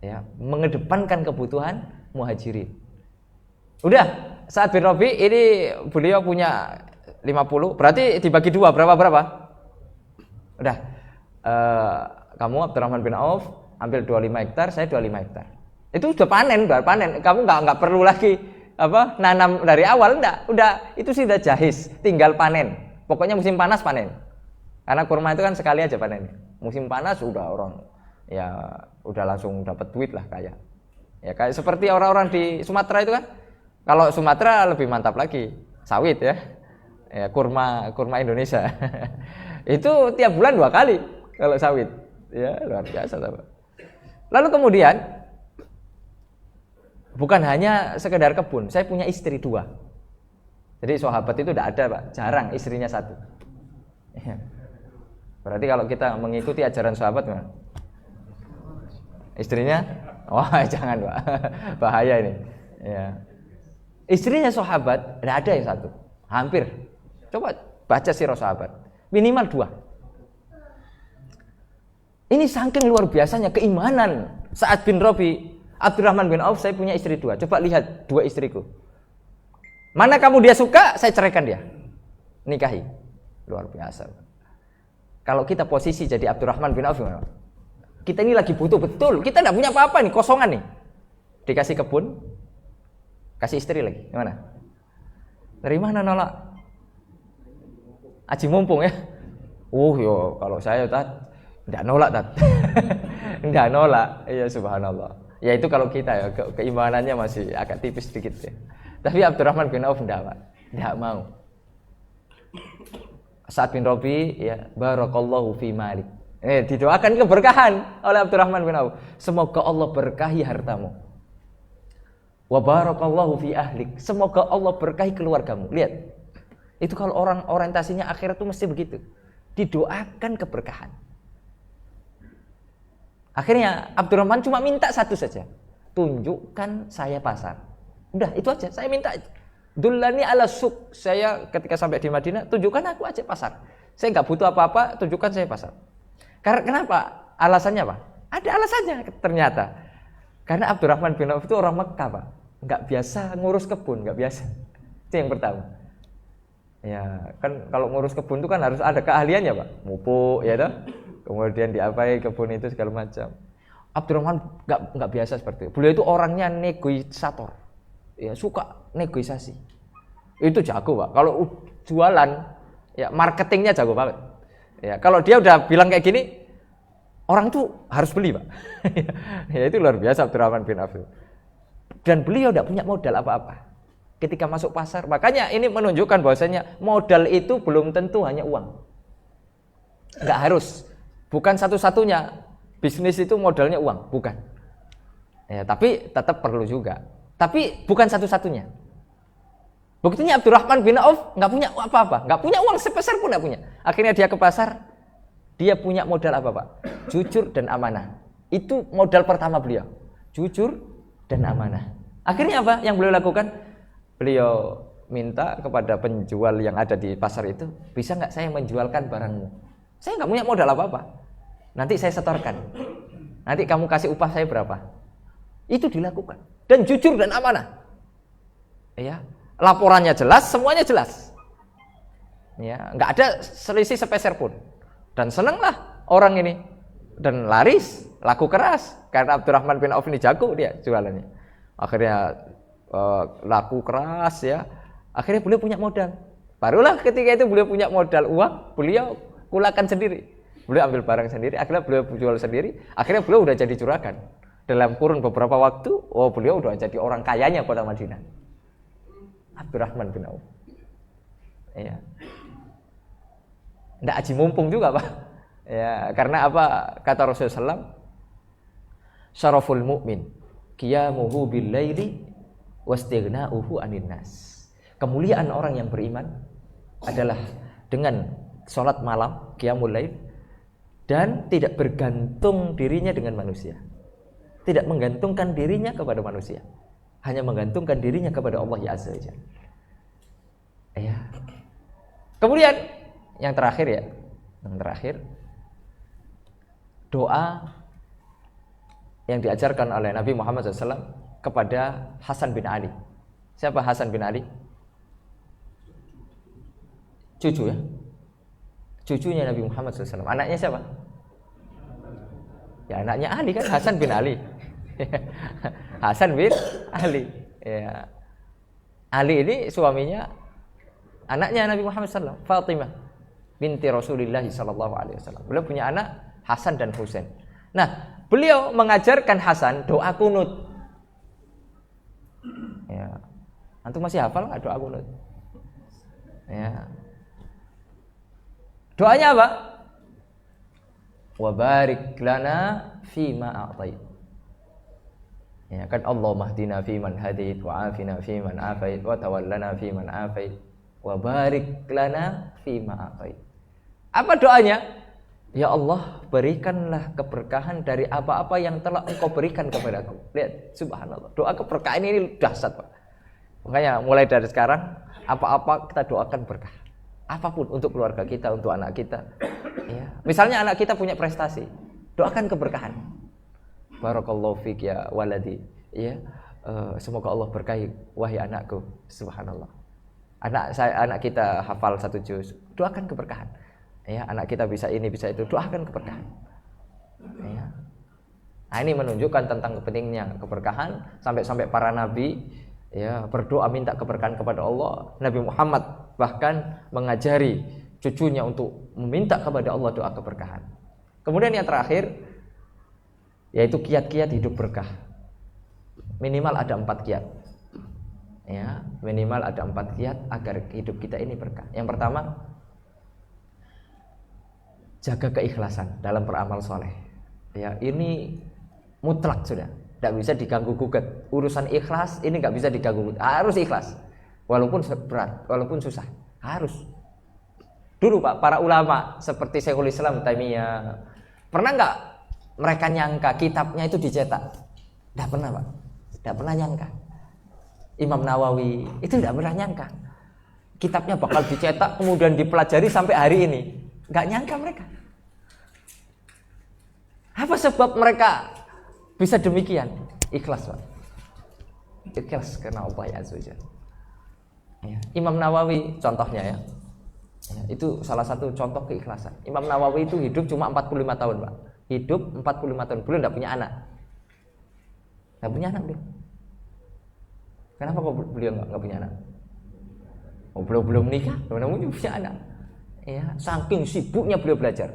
Ya, mengedepankan kebutuhan Muhajirin. Udah, Sa'ad bin Rabi ini beliau punya 50, berarti dibagi dua berapa? Udah. Kamu Abdurrahman bin Auf ambil 25 hektar, saya 25 hektar. Itu sudah panen. Kamu nggak perlu lagi nanam dari awal, enggak. Udah itu sudah jahis, tinggal panen. Pokoknya musim panas panen. Karena kurma itu kan sekali aja panen. Musim panas udah orang ya udah langsung dapat duit lah kaya. Ya kayak seperti orang-orang di Sumatera itu kan. Kalau Sumatera lebih mantap lagi, sawit ya. Ya kurma Indonesia. Itu tiap bulan 2 kali. Kalau sawit, ya luar biasa, Pak. Lalu kemudian, bukan hanya sekedar kebun, saya punya istri 2. Jadi sahabat itu tidak ada, Pak, jarang istrinya 1. Ya. Berarti kalau kita mengikuti ajaran sahabat, istrinya, jangan, Pak, bahaya ini. Ya. Istrinya sahabat tidak ada yang 1, hampir. Coba baca sirah sahabat, minimal 2. Ini saking luar biasanya keimanan Sa'ad bin Rabi, Abdurrahman bin Auf. Saya punya istri 2. Coba lihat 2 istriku. Mana kamu dia suka, saya ceraikan dia. Nikahi. Luar biasa. Kalau kita posisi jadi Abdurrahman bin Auf, kita ini lagi butuh betul. Kita tidak punya apa-apa nih, kosongan nih. Dikasih kebun, kasih istri lagi. Gimana? Dari mana nolak? Aji mumpung ya. Yo kalau saya enggak nolak, enggak nolak. Iya, subhanallah. Ya itu kalau kita ya keimanannya masih agak tipis sedikit ya. Tapi Abdurrahman bin Auf enggak mau. Sa'ad bin Rabi ya, barakallahu fi malik. Didoakan keberkahan oleh Abdurrahman bin Auf. Semoga Allah berkahi hartamu. Wa barakallahu fi ahlik. Semoga Allah berkahi keluargamu. Lihat. Itu kalau orang orientasinya akhirat itu mesti begitu. Didoakan keberkahan. Akhirnya Abdurrahman cuma minta 1 saja. Tunjukkan saya pasar. Udah itu aja, saya minta dullani ala suq. Saya ketika sampai di Madinah, tunjukkan aku aja pasar. Saya nggak butuh apa-apa, tunjukkan saya pasar. Karena kenapa? Alasannya apa? Ada alasannya ternyata. Karena Abdurrahman bin Auf itu orang Mekah, Pak. Nggak biasa ngurus kebun, nggak biasa. Itu yang pertama. Ya, kan kalau ngurus kebun itu kan harus ada keahliannya, Pak. Mupuk, ya toh. Kemudian diapai kebun itu segala macam. Abdurrahman nggak biasa seperti itu. Beliau itu orangnya negosiator. Ya, suka negosiasi. Itu jago, Pak. Kalau jualan, ya marketingnya jago banget. Ya, kalau dia udah bilang kayak gini, orang tuh harus beli, Pak. Ya, itu luar biasa Abdurrahman bin Auf. Dan beliau tidak punya modal apa-apa ketika masuk pasar. Makanya ini menunjukkan bahwasanya modal itu belum tentu hanya uang. Enggak harus. Bukan satu-satunya bisnis itu modalnya uang, bukan. Ya, tapi tetap perlu juga. Tapi bukan satu-satunya. Buktinya Abdurrahman bin Auf enggak punya apa-apa, enggak punya uang sepeser pun enggak punya. Akhirnya dia ke pasar, dia punya modal apa, Pak? Jujur dan amanah. Itu modal pertama beliau. Jujur dan amanah. Akhirnya apa yang beliau lakukan? Beliau minta kepada penjual yang ada di pasar itu, bisa nggak saya menjualkan barangmu? Saya nggak punya modal apa-apa. Nanti saya setorkan. Nanti kamu kasih upah saya berapa? Itu dilakukan. Dan jujur dan amanah. Ya, laporannya jelas, semuanya jelas. Ya, nggak ada selisih sepeser pun. Dan senanglah orang ini. Dan laris, laku keras. Karena Abdurrahman bin Auf ini jago dia jualannya. Akhirnya laku keras ya. Akhirnya beliau punya modal. Barulah ketika itu beliau punya modal uang, beliau kulakan sendiri. Beliau ambil barang sendiri, akhirnya beliau jual sendiri. Akhirnya beliau udah jadi juragan. Dalam kurun beberapa waktu, beliau udah jadi orang kayanya kota Madinah. Abdurrahman bin Auf. Ya. Nggak aji mumpung juga, Pak. Ya, karena apa? Kata Rasulullah SAW, syaraful mu'min qiyamuhu bil laili wastighna'uhu 'anil nas. Kemuliaan orang yang beriman adalah dengan salat malam, qiyamul lail, dan tidak bergantung dirinya dengan manusia. Tidak menggantungkan dirinya kepada manusia. Hanya menggantungkan dirinya kepada Allah Azza wa Jalla. Ya. Kemudian yang terakhir ya. Yang terakhir, doa yang diajarkan oleh Nabi Muhammad SAW kepada Hasan bin Ali. Siapa Hasan bin Ali? Cucu ya? Cucunya Nabi Muhammad SAW. Anaknya siapa? Ya anaknya Ali kan, Hasan bin Ali. Hasan bin Ali. Ya. Ali ini suaminya anaknya Nabi Muhammad SAW, Fatimah binti Rasulullah SAW. Beliau punya anak Hasan dan Husain. Nah, beliau mengajarkan Hasan doa kunut. Ya. Antum masih hafal nggak doa kunut? Ya. Doanya apa? Wa barik lana fima a'tait. Ya kan, Allahumma hdina fiman hadait wa afina fiman afait wa tawallana fiman afait wa barik lana fima a'tait. Apa doanya? Ya Allah, berikanlah keberkahan dari apa-apa yang telah Engkau berikan kepadaku. Lihat, subhanallah. Doa keberkahan ini dahsyat, Pak. Makanya mulai dari sekarang, apa-apa kita doakan berkah. Apapun untuk keluarga kita, untuk anak kita. Ya. Misalnya anak kita punya prestasi, doakan keberkahan. Barakallahu fik ya waladi. Ya. Semoga Allah berkahi wahai anakku. Subhanallah. Anak kita hafal 1 juz, doakan keberkahan. Ya, anak kita bisa ini, bisa itu, doakan keberkahan. Ya. Nah, ini menunjukkan tentang pentingnya keberkahan sampai para nabi ya berdoa minta keberkahan kepada Allah. Nabi Muhammad bahkan mengajari cucunya untuk meminta kepada Allah doa keberkahan. Kemudian yang terakhir yaitu kiat-kiat hidup berkah. Minimal ada 4 kiat. Ya, minimal ada 4 kiat agar hidup kita ini berkah. Yang pertama, jaga keikhlasan dalam beramal soleh. Ya, ini mutlak sudah, tidak bisa diganggu gugat. Urusan ikhlas ini nggak bisa diganggu, harus ikhlas. Walaupun berat, walaupun susah, harus. Dulu Pak, para ulama seperti Syekhul Islam Taimiyah, pernah nggak mereka nyangka kitabnya itu dicetak? Tidak pernah Pak, tidak pernah nyangka. Imam Nawawi itu tidak pernah nyangka kitabnya bakal dicetak kemudian dipelajari sampai hari ini. Nggak nyangka mereka. Apa sebab mereka bisa demikian? Ikhlas, Pak. Ikhlas karena Allah ya Azza wa Jalla. Ya. Imam Nawawi contohnya ya. Itu salah satu contoh keikhlasan. Imam Nawawi itu hidup cuma 45 tahun, Pak. Hidup 45 tahun. Beliau tidak punya anak. Tidak punya anak beliau. Kenapa kok beliau nggak punya anak? Oh, beliau belum menikah, belum punya anak. Ya, saking sibuknya beliau belajar.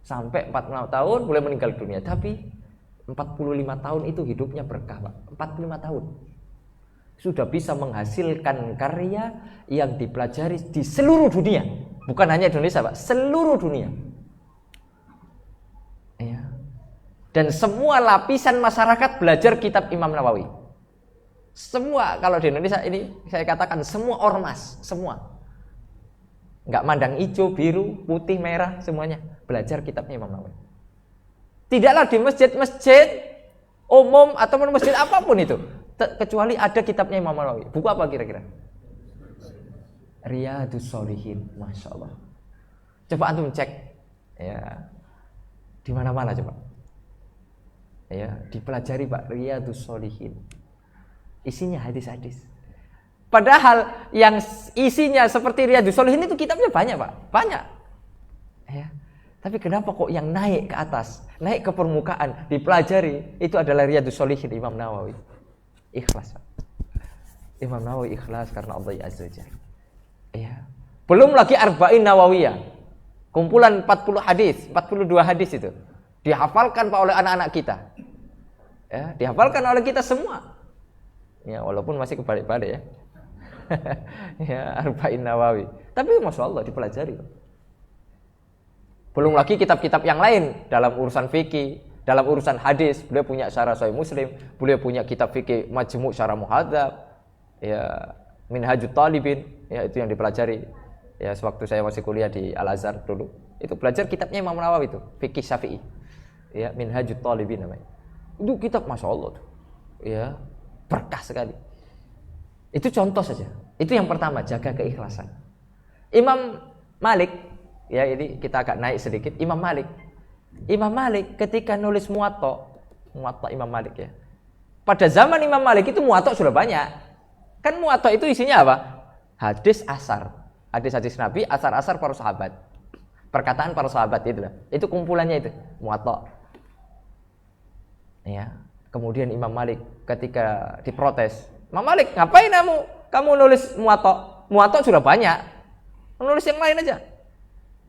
Sampai 46 tahun beliau meninggal dunia. Tapi 45 tahun itu hidupnya berkah, Pak. 45 tahun. Sudah bisa menghasilkan karya yang dipelajari di seluruh dunia. Bukan hanya Indonesia, Pak. Seluruh dunia. Ya. Dan semua lapisan masyarakat belajar kitab Imam Nawawi. Semua, kalau di Indonesia ini saya katakan semua ormas, semua. Nggak mandang hijau, biru, putih, merah, semuanya belajar kitabnya Imam Nawawi. Tidaklah di masjid-masjid umum ataupun masjid apapun itu, kecuali ada kitabnya Imam Nawawi. Buku apa kira-kira? Riyadhus Shalihin, Masya Allah. Coba antum cek, ya, di mana-mana coba. Ya, dipelajari Pak, Riyadhus Shalihin. Isinya hadis-hadis. Padahal yang isinya seperti Riyadhus Shalihin itu kitabnya banyak, Pak. Banyak. Ya. Tapi kenapa kok yang naik ke atas, naik ke permukaan, dipelajari itu adalah Riyadhus Shalihin Imam Nawawi. Ikhlas, Pak. Imam Nawawi ikhlas karena Allah Azza wa Jalla. Ya. Belum lagi Arba'in Nawawiyah. Kumpulan 40 hadis, 42 hadis itu. Dihafalkan Pak oleh anak-anak kita. Ya, dihafalkan oleh kita semua. Ya, walaupun masih kebalik-balik ya. Ya, Arba'in Nawawi. Tapi Masya Allah dipelajari. Belum lagi kitab-kitab yang lain dalam urusan fikih, dalam urusan hadis. Beliau punya Syarah Sahih Muslim, beliau punya kitab fikih Majmu' Syarah Muhadzab, ya, Minhajut Talibin, ya itu yang dipelajari. Ya, sewaktu saya masih kuliah di Al-Azhar dulu, itu belajar kitabnya Imam Nawawi itu, fikih Syafi'i. Ya, Minhajut Talibin namanya. Itu kitab Masya Allah tuh. Ya, berkah sekali. Itu contoh saja. Itu yang pertama, jaga keikhlasan. Imam Malik, ya ini kita agak naik sedikit. Imam Malik ketika nulis Muwatta Imam Malik ya. Pada zaman Imam Malik itu Muwatta sudah banyak. Kan Muwatta itu isinya apa? Hadis asar. Hadis-hadis Nabi, asar-asar para sahabat. Perkataan para sahabat itu lah. Itu kumpulannya itu, Muwatta. Ya. Kemudian Imam Malik ketika diprotes, Imam Malik, ngapain kamu nulis Muwatta? Muwatta sudah banyak. Menulis yang lain aja.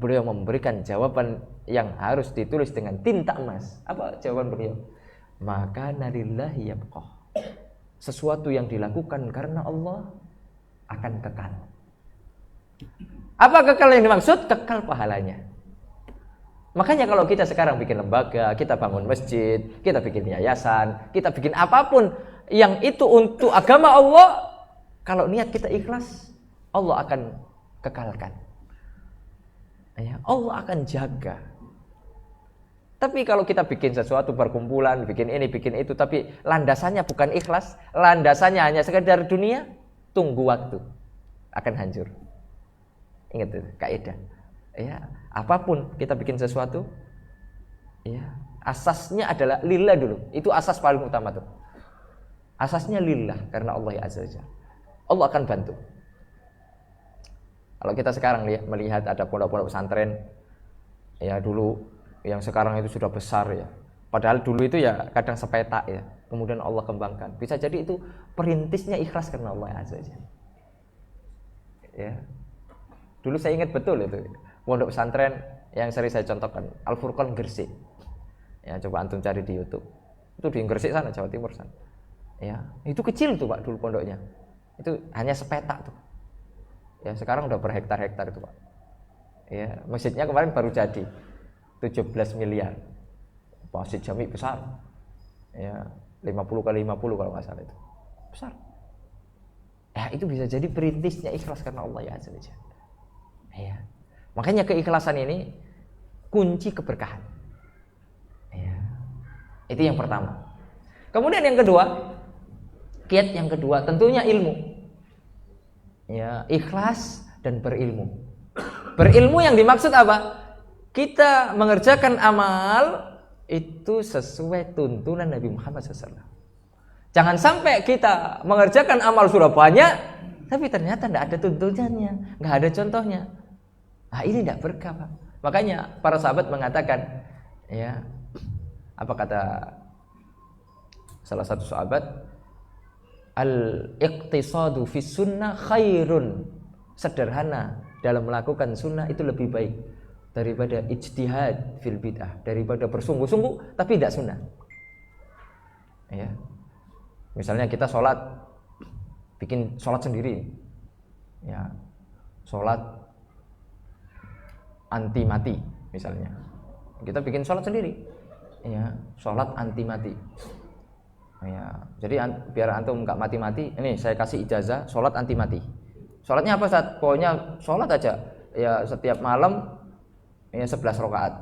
Beliau memberikan jawaban yang harus ditulis dengan tinta emas. Apa jawaban beliau? Maka nalillahi yabqah. Sesuatu yang dilakukan karena Allah akan kekal. Apa kekal yang dimaksud? Kekal pahalanya. Makanya kalau kita sekarang bikin lembaga, kita bangun masjid, kita bikin yayasan, kita bikin apapun yang itu untuk agama Allah, kalau niat kita ikhlas, Allah akan kekalkan. Ya, Allah akan jaga. Tapi kalau kita bikin sesuatu perkumpulan, bikin ini, bikin itu, tapi landasannya bukan ikhlas, landasannya hanya sekedar dunia, tunggu waktu, akan hancur. Ingat itu kaidah. Ya, apapun kita bikin sesuatu, ya, asasnya adalah lillah dulu. Itu asas paling utama tuh. Asasnya lillah karena Allah Azza wa Jalla. Allah akan bantu. Kalau kita sekarang melihat ada pondok-pondok pesantren, ya dulu yang sekarang itu sudah besar ya. Padahal dulu itu ya kadang sepetak ya. Kemudian Allah kembangkan. Bisa jadi itu perintisnya ikhlas karena Allah Azza wa Jalla. Ya. Dulu saya ingat betul itu. Pondok pesantren yang sering saya contohkan, Al-Furqan Gresik. Ya, coba antum cari di YouTube. Itu di Gresik sana, Jawa Timur sana. Ya, itu kecil tuh Pak dulu pondoknya. Itu hanya sepetak tuh. Ya, sekarang udah berhektar-hektar itu Pak. Ya, masjidnya kemarin baru jadi 17 miliar. Masjid jami besar. Ya, 50 kali 50 kalau nggak salah itu. Besar. Ya, itu bisa jadi perintisnya ikhlas karena Allah ya Azza wa Jalla. Ya. Makanya keikhlasan ini kunci keberkahan. Ya. Itu yang pertama. Kemudian yang kedua, Kiat yang kedua tentunya ilmu. Ya, ikhlas dan berilmu. Berilmu yang dimaksud apa? Kita mengerjakan amal itu sesuai tuntunan Nabi Muhammad SAW. Jangan sampai kita mengerjakan amal sudah banyak, tapi ternyata tidak ada tuntunannya, nggak ada contohnya. Nah ini tidak berkah, Pak. Makanya para sahabat mengatakan, ya, apa kata salah satu sahabat, al-iqtisadu fi sunnah khairun. Sederhana dalam melakukan sunnah itu lebih baik daripada ijtihad fil bid'ah, daripada bersungguh-sungguh tapi tidak sunnah. Ya. Misalnya kita bikin sholat sendiri, ya, sholat anti mati misalnya. Kita bikin sholat sendiri, ya, sholat anti mati. Ya, jadi biar antum nggak mati-mati, ini saya kasih ijazah sholat anti mati. Sholatnya apa Ustaz? Pokoknya sholat aja, ya setiap malam ya 11 rakaat.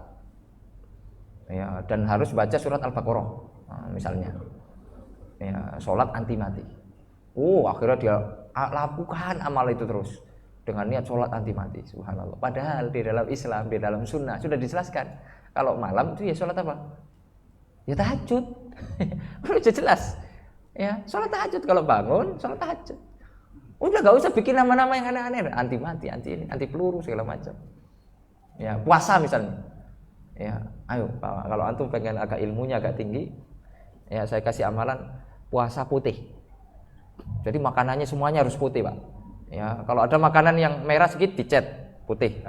Ya, dan harus baca surat Al-Baqarah, misalnya. Ya, sholat anti mati. Akhirnya dia lakukan amal itu terus dengan niat sholat anti mati. Subhanallah. Padahal di dalam Islam, di dalam sunnah sudah dijelaskan kalau malam itu ya sholat apa? Ya tahajud. Udah jelas. Ya, sholat tahajud kalau bangun, sholat tahajud. Udah gak usah bikin nama-nama yang aneh-aneh, anti mati, anti ini, anti peluru segala macam. Ya, puasa misalnya. Ya, ayo kalau antum pengen agak ilmunya agak tinggi, ya saya kasih amalan puasa putih. Jadi makanannya semuanya harus putih, Pak. Ya, kalau ada makanan yang merah sedikit dicet putih.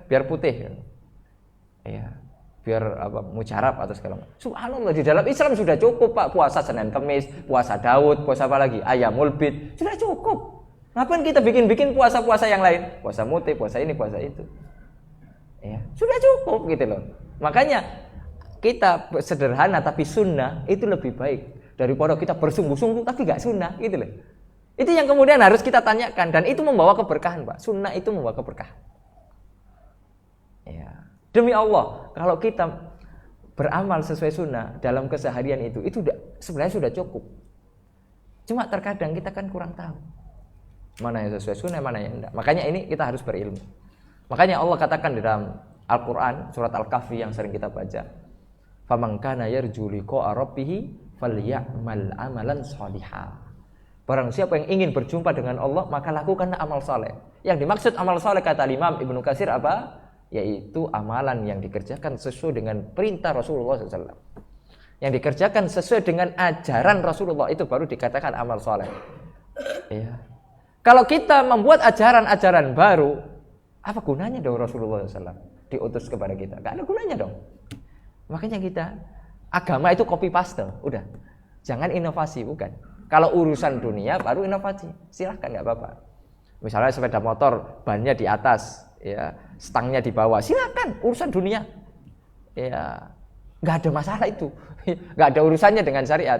Biar putih. Ya. Biar mujarab atau segala macam. Subhanallah, di dalam Islam sudah cukup, Pak. Puasa Senin Kamis, puasa Daud, puasa apa lagi? Ayamul Bid. Sudah cukup. Ngapain kita bikin puasa-puasa yang lain? Puasa mutih, puasa ini, puasa itu. Ya, sudah cukup gitu loh. Makanya kita sederhana tapi sunnah itu lebih baik daripada kita bersungguh-sungguh tapi gak sunnah gitu loh. Itu yang kemudian harus kita tanyakan, dan itu membawa keberkahan, Pak. Sunnah itu membawa keberkahan. Ya. Demi Allah, kalau kita beramal sesuai sunnah dalam keseharian itu sebenarnya sudah cukup. Cuma terkadang kita kan kurang tahu mana yang sesuai sunnah, mana yang tidak. Makanya ini kita harus berilmu. Makanya Allah katakan di dalam Al-Quran surat Al-Kahfi yang sering kita baca, faman kana yarju liqa'a rabbih falyamal amalan shalihan. Barang siapa yang ingin berjumpa dengan Allah, maka lakukanlah amal saleh. Yang dimaksud amal saleh kata Imam Ibnu Katsir apa? Yaitu amalan yang dikerjakan sesuai dengan perintah Rasulullah SAW, yang dikerjakan sesuai dengan ajaran Rasulullah, itu baru dikatakan amal soleh. Ya. Kalau kita membuat ajaran-ajaran baru, apa gunanya dong Rasulullah SAW diutus kepada kita? Gak ada gunanya dong. Makanya kita agama itu copy paste, udah, jangan inovasi, bukan. Kalau urusan dunia baru inovasi, silahkan, nggak apa-apa. Misalnya sepeda motor bannya di atas, ya, stangnya di bawah, silakan, urusan dunia. Ya, nggak ada masalah itu, nggak ada urusannya dengan syariat.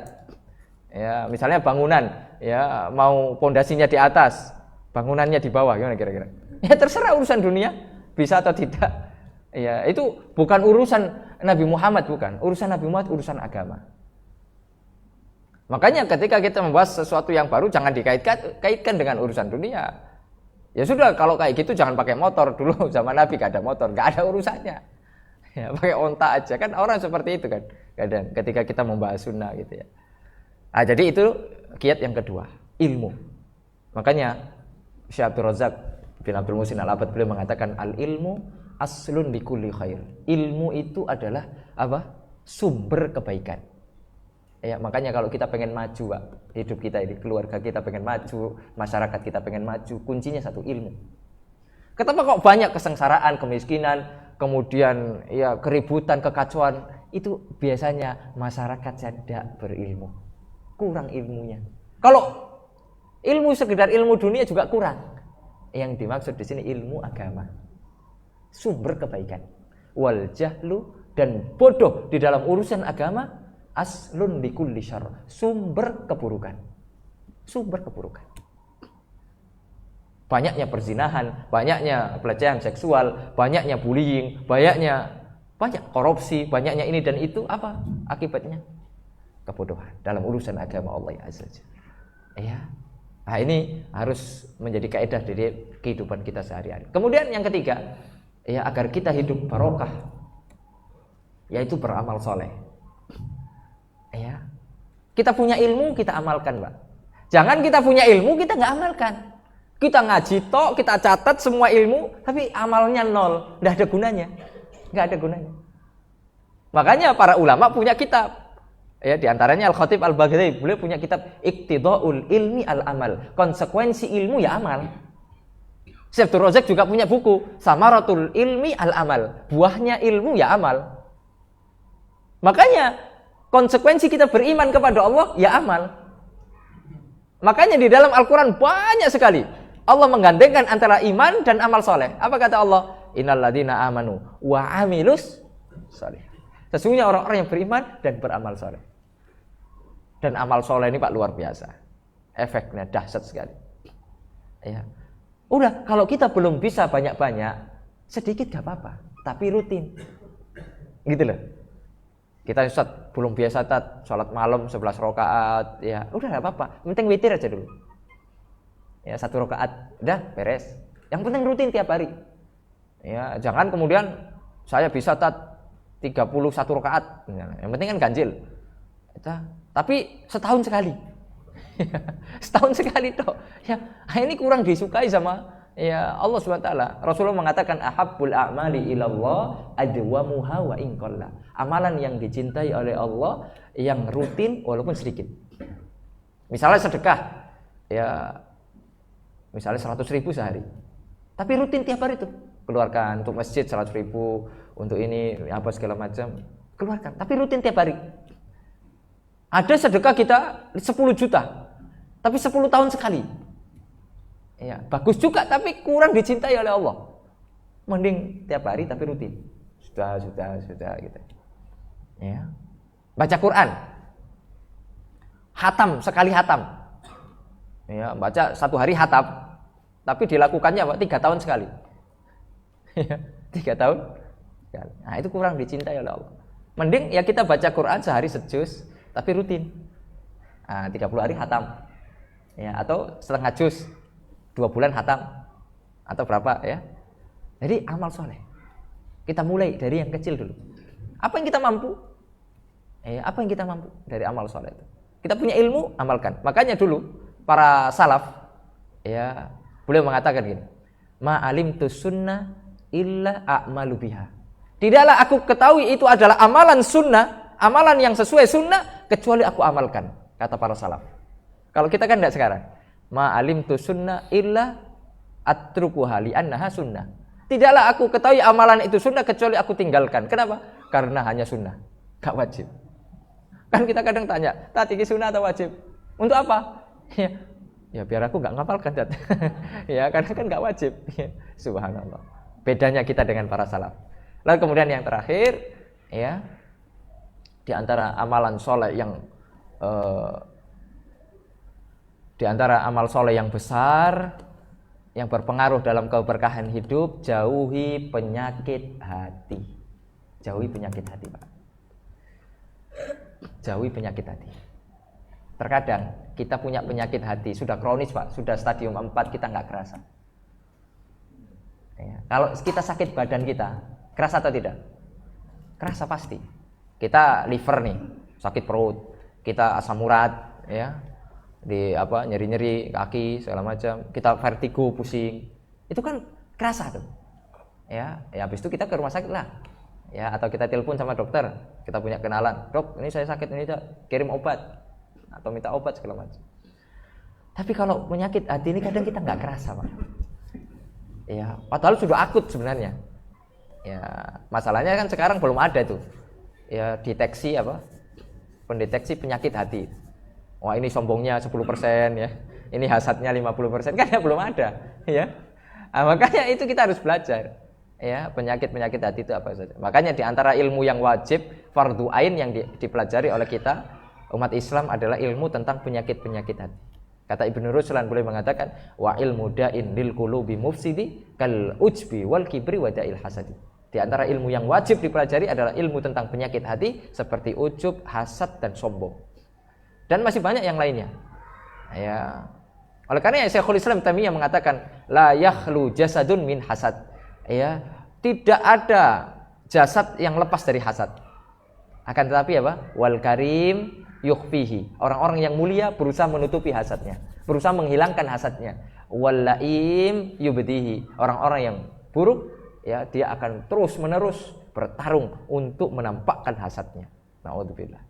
Ya, misalnya bangunan, ya, mau pondasinya di atas, bangunannya di bawah, gimana kira-kira? Ya terserah, urusan dunia, bisa atau tidak. Ya, itu bukan urusan Nabi Muhammad, bukan urusan Nabi Muhammad, urusan agama. Makanya ketika kita membahas sesuatu yang baru, jangan dikaitkan dengan urusan dunia. Ya sudah, kalau kayak gitu jangan pakai motor. Dulu zaman Nabi gak ada motor, gak ada urusannya. Ya, pakai onta aja, kan orang seperti itu kan. Kadang ketika kita membahas sunnah gitu ya. Nah, jadi itu kiat yang kedua, ilmu. Makanya Syekh Abdul Razak bin Abdul Muhsin Al-Abbad beliau mengatakan al-ilmu aslun likulli khair. Ilmu itu adalah apa? Sumber kebaikan. Ya, makanya kalau kita pengen maju, Pak, hidup kita ini, keluarga kita pengen maju, masyarakat kita pengen maju, kuncinya satu, ilmu. Kenapa kok banyak kesengsaraan, kemiskinan, kemudian ya keributan, kekacauan? Itu biasanya masyarakat tidak berilmu, kurang ilmunya. Kalau ilmu sekedar ilmu dunia juga kurang. Yang dimaksud di sini ilmu agama, sumber kebaikan. Wal jahlu, dan bodoh di dalam urusan agama, aslun likulli syarr, sumber keburukan. Sumber keburukan. Banyaknya perzinahan, banyaknya pelecehan seksual, banyaknya bullying, banyak korupsi, banyaknya ini dan itu, apa akibatnya? kebodohan dalam urusan agama Allah Azza wa Jalla. Ya. Nah, ini harus menjadi kaidah dari kehidupan kita sehari-hari. Kemudian yang ketiga, ya agar kita hidup barokah, yaitu beramal soleh. Ya. Kita punya ilmu, kita amalkan, Pak. Jangan kita punya ilmu, kita nggak amalkan. Kita ngaji tok, kita catat semua ilmu, tapi amalnya nol, nggak ada gunanya. Nggak ada gunanya. Makanya para ulama punya kitab. Ya, di antaranya Al-Khatib Al-Baghdadi, beliau punya kitab Iqtidaul Ilmi Al-Amal. Konsekuensi ilmu ya amal. Syekh Abdul Razak juga punya buku Samaratul Ilmi Al-Amal. Buahnya ilmu ya amal. Makanya konsekuensi kita beriman kepada Allah ya amal. Makanya di dalam Al-Quran banyak sekali Allah menggandengkan antara iman dan amal soleh. Apa kata Allah? Innal ladzina amanu wa amilus soleh. Sesungguhnya orang-orang yang beriman dan beramal soleh. Dan amal soleh ini Pak luar biasa. Efeknya dahsyat sekali. Ya. Udah, kalau kita belum bisa banyak-banyak, sedikit gak apa-apa, tapi rutin. Gitu loh. Kita Ustaz belum biasa sholat malam 11 rakaat, ya udah gak apa-apa, penting witir aja dulu. Ya 1 rakaat, udah beres. Yang penting rutin tiap hari. Ya, jangan kemudian saya bisa 31 rakaat. Yang penting kan ganjil. Tapi setahun sekali. Setahun sekali toh. Ya, ini kurang disukai sama ya Allah SWT. Rasulullah mengatakan ahabbul a'mali ilallah adwamuha wa in qalla. Amalan yang dicintai oleh Allah yang rutin walaupun sedikit. Misalnya sedekah, ya misalnya 100.000 sehari. Tapi rutin tiap hari tuh. Keluarkan untuk masjid 100.000, untuk ini apa segala macam. Keluarkan, tapi rutin tiap hari. Ada sedekah kita 10 juta, tapi 10 tahun sekali. Ya, bagus juga, tapi kurang dicintai oleh Allah. Mending tiap hari tapi rutin. Sudah gitu. Ya. Baca Quran. Hatam, sekali hatam. Ya, baca 1 hari hatam. Tapi dilakukannya 3 tahun sekali. 3 tahun sekali. Nah, itu kurang dicintai oleh Allah. Mending ya kita baca Quran sehari sejuz, tapi rutin. Nah, 30 hari hatam. Ya, atau setengah juz. 2 bulan hatam. Atau berapa ya. Jadi amal soleh. Kita mulai dari yang kecil dulu. Apa yang kita mampu? Apa yang kita mampu dari amal soleh itu? Kita punya ilmu, amalkan. Makanya dulu para salaf ya beliau mengatakan gini, ma alimtu sunnah illa a'malu biha. Tidaklah aku ketahui itu adalah amalan sunnah, amalan yang sesuai sunnah, kecuali aku amalkan, kata para salaf. Kalau kita kan tidak sekarang. Ma alimtu sunnah illa atrukuha li'annaha sunnah. Tidaklah aku ketahui amalan itu sunnah kecuali aku tinggalkan. Kenapa? Karena hanya sunnah, gak wajib. Kan kita kadang tanya, tadi sunnah atau wajib? Untuk apa? Ya biar aku gak ngapalkan. Ya karena kan gak wajib. Subhanallah. Bedanya kita dengan para salaf. Lalu kemudian yang terakhir, ya, di antara amalan soleh yang di antara amal soleh yang besar, yang berpengaruh dalam keberkahan hidup, jauhi penyakit hati. Jauhi penyakit hati, Pak. Jauhi penyakit hati. Terkadang kita punya penyakit hati, sudah kronis, Pak, sudah stadium 4, kita nggak kerasa. Ya, kalau kita sakit badan kita, kerasa atau tidak? Kerasa pasti. Kita liver nih, sakit perut, kita asam urat, ya, di apa nyeri-nyeri kaki segala macam, kita vertigo, pusing, itu kan kerasa tuh. Ya habis itu kita ke rumah sakit lah. Ya, atau kita telepon sama dokter, kita punya kenalan, dok, ini saya sakit ini, kirim obat atau minta obat segala macam. Tapi kalau penyakit hati ini kadang kita nggak kerasa, Pak. Ya, padahal sudah akut sebenarnya. Ya, masalahnya kan sekarang belum ada tuh. Ya, deteksi apa? Pendeteksi penyakit hati. Wah, ini sombongnya 10% ya. Ini hasadnya 50%, kan ya belum ada, ya. Nah, makanya itu kita harus belajar. Ya, penyakit-penyakit hati itu apa saja. Makanya di antara ilmu yang wajib fardhu ain yang dipelajari oleh kita umat Islam adalah ilmu tentang penyakit-penyakit hati. Kata Ibnu Ruslan boleh mengatakan wa ilmu da'in lil qulubi mufsidi kal ujbi wal kibri wa da'il hasadi. Di antara ilmu yang wajib dipelajari adalah ilmu tentang penyakit hati seperti ujub, hasad dan sombong. Dan masih banyak yang lainnya. Ya. Oleh karena Syekhul Islam Taimiyah mengatakan la yakhlu jasadun min hasad. Ya, tidak ada jasad yang lepas dari hasad. Akan tetapi apa? Wal karim yukhfihi. Orang-orang yang mulia berusaha menutupi hasadnya, berusaha menghilangkan hasadnya. Wal laim yubdihi. Orang-orang yang buruk ya dia akan terus-menerus bertarung untuk menampakkan hasadnya. Nauzubillah.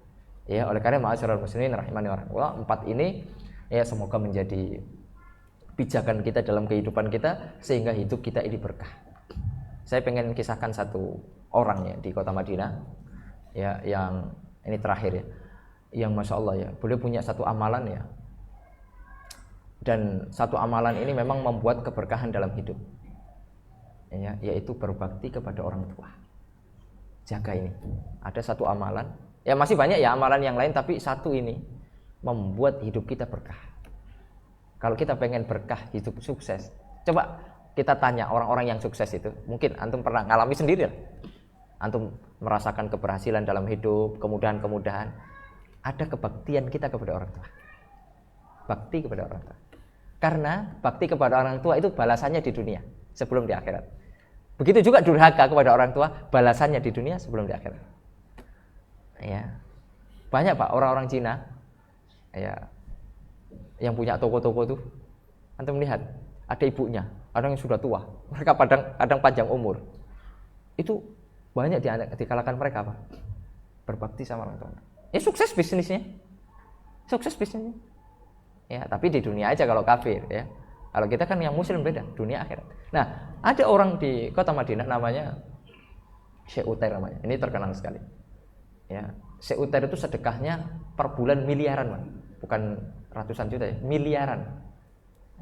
Ya, oleh karena ma'asyiral muslimin rahimani wa rahimakumullah, 4 ini ya semoga menjadi pijakan kita dalam kehidupan kita sehingga hidup kita ini berkah. Saya pengen kisahkan satu orang ya di kota Madinah ya, yang ini terakhir ya, yang masya Allah ya, beliau punya satu amalan ya, dan satu amalan ini memang membuat keberkahan dalam hidup ya, yaitu berbakti kepada orang tua. Jaga ini, ada satu amalan ya, masih banyak ya amalan yang lain, tapi satu ini membuat hidup kita berkah. Kalau kita pengen berkah, hidup sukses, coba kita tanya orang-orang yang sukses itu, mungkin antum pernah ngalami sendiri lah. Antum merasakan keberhasilan dalam hidup, kemudahan-kemudahan, ada kebaktian kita kepada orang tua. Bakti kepada orang tua. Karena bakti kepada orang tua itu balasannya di dunia sebelum di akhirat. Begitu juga durhaka kepada orang tua, balasannya di dunia sebelum di akhirat. Ya. Banyak Pak orang-orang Cina ya yang punya toko-toko tuh. Antum lihat, ada ibunya, ada yang sudah tua, mereka kadang panjang umur. Itu banyak di kalangan mereka Pak, berbakti sama orang tua. Ya sukses bisnisnya. Ya, tapi di dunia aja kalau kafir ya. Kalau kita kan yang muslim beda, dunia akhirat. Nah, ada orang di kota Madinah namanya Syekh Utair namanya. Ini terkenal sekali. Ya, Syekh Utair itu sedekahnya per bulan miliaran, Pak. Bukan ratusan juta ya, miliaran.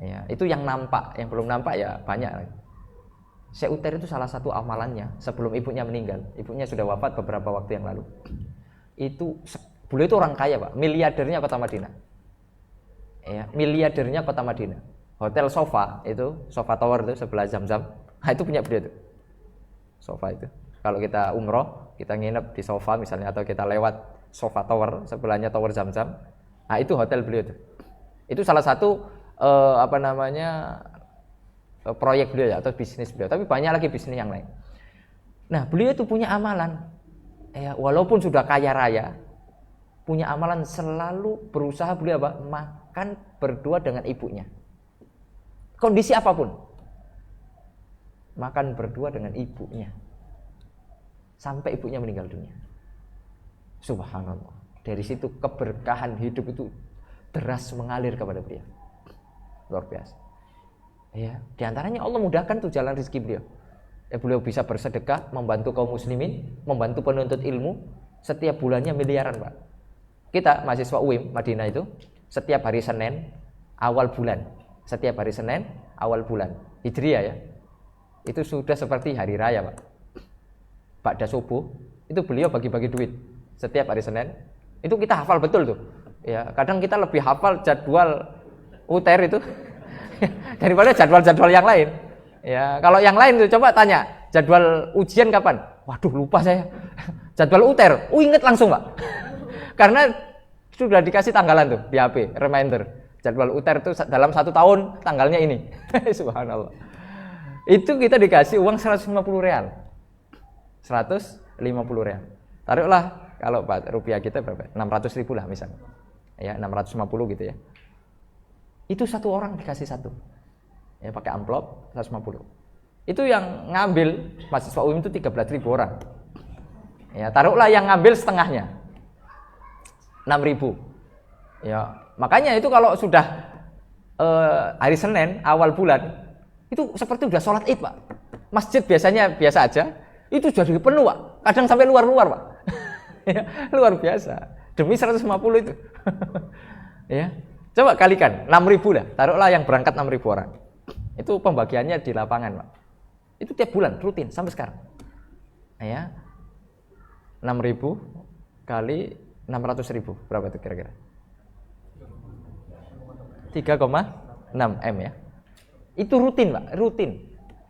Ya, itu yang nampak, yang belum nampak ya banyak. Syekh Utair itu salah satu amalannya sebelum ibunya meninggal. Ibunya sudah wafat beberapa waktu yang lalu. Beliau itu orang kaya Pak, miliardernya kota Madinah. Ya, miliardernya kota Madinah. Hotel Sofa itu, Sofa Tower itu sebelah Zamzam. Nah, itu punya beliau tuh. Sofa itu. Kalau kita umroh, kita nginep di Sofa misalnya, atau kita lewat Sofa Tower sebelahnya Tower Zamzam. Nah, itu hotel beliau tuh. Itu salah satu proyek beliau ya, atau bisnis beliau. Tapi banyak lagi bisnis yang lain. Nah, beliau itu punya amalan. Ya, walaupun sudah kaya raya, punya amalan selalu berusaha beliau apa? Makan berdua dengan ibunya. Kondisi apapun. Makan berdua dengan ibunya. Sampai ibunya meninggal dunia. Subhanallah. Dari situ keberkahan hidup itu deras mengalir kepada beliau. Luar biasa. Ya, di antaranya Allah mudahkan tuh jalan rezeki beliau. Beliau bisa bersedekah, membantu kaum muslimin, membantu penuntut ilmu, setiap bulannya miliaran, Pak. Kita mahasiswa UIM Madinah itu setiap hari Senin awal bulan, Hijriah ya. Itu sudah seperti hari raya, Pak. Ba'da subuh itu beliau bagi-bagi duit setiap hari Senin. Itu kita hafal betul tuh. Ya, kadang kita lebih hafal jadwal UTR itu daripada jadwal-jadwal yang lain. Ya, kalau yang lain tuh coba tanya, jadwal ujian kapan? Waduh, lupa saya. Jadwal UTR, inget langsung, Pak. Karena sudah dikasih tanggalan tuh di HP, reminder. Jadwal UTR itu dalam 1 tahun tanggalnya ini. Subhanallah. Itu kita dikasih uang 150 real. 150 real. Taruhlah kalau rupiah kita berapa? 600 ribu lah misalnya. Ya, 650 gitu ya. Itu satu orang dikasih satu. Ya, pakai amplop 150. Itu yang ngambil mahasiswa UIM itu 13.000 orang. Ya, taruhlah yang ngambil setengahnya. 6.000. Ya, makanya itu kalau sudah hari Senin awal bulan itu seperti udah sholat Id, Pak. Masjid biasanya biasa aja, itu jadi penuh, Pak. Kadang sampai luar-luar, Pak. Ya, luar biasa. Demi 150 itu. Ya. Coba kalikan 6.000 lah. Taruhlah yang berangkat 6.000 orang. Itu pembagiannya di lapangan, Pak. Itu tiap bulan rutin sampai sekarang. Ya. 6.000 kali 600.000 berapa itu kira-kira? 3,6 M ya. Itu rutin, Pak, rutin.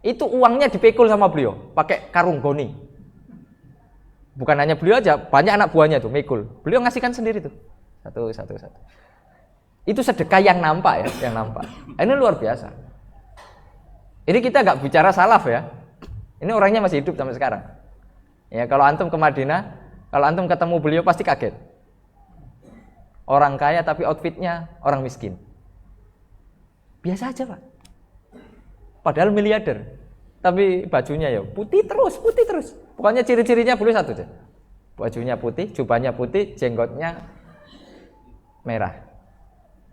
Itu uangnya dipikul sama beliau pakai karung goni. Bukan hanya beliau aja, banyak anak buahnya tuh mikul. Beliau ngasihkan sendiri tuh. Satu. Itu sedekah yang nampak ya, yang nampak. Ini luar biasa. Ini kita nggak bicara salaf ya. Ini orangnya masih hidup sampai sekarang. Ya, kalau antum ke Madinah, kalau antum ketemu beliau pasti kaget. Orang kaya tapi outfitnya orang miskin. Biasa aja, Pak. Padahal miliarder. Tapi bajunya ya putih terus. Pokoknya ciri-cirinya beliau satu aja. Bajunya putih, jubahnya putih, jenggotnya merah.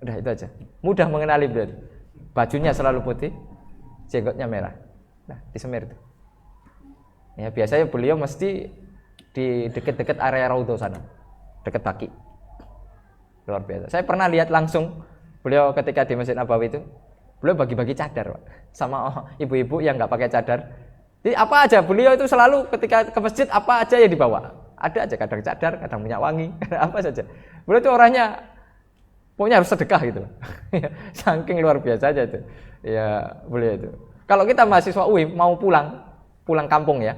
Udah itu aja. Mudah mengenali beliau. Bajunya selalu putih, jenggotnya merah. Nah, disemir itu. Ya, biasanya beliau mesti di dekat-dekat area Raudhah sana. Dekat Baqi. Luar biasa. Saya pernah lihat langsung beliau ketika di Masjid Nabawi itu. Beliau bagi-bagi cadar, Pak. Sama ibu-ibu yang enggak pakai cadar. Jadi apa aja beliau itu selalu ketika ke masjid apa aja yang dibawa. Ada aja kadang cadar, kadang minyak wangi, apa saja. Beliau itu orangnya pokoknya harus sedekah gitu. Saking luar biasa aja itu. Ya, beliau itu. Kalau kita mahasiswa UI mau pulang kampung ya.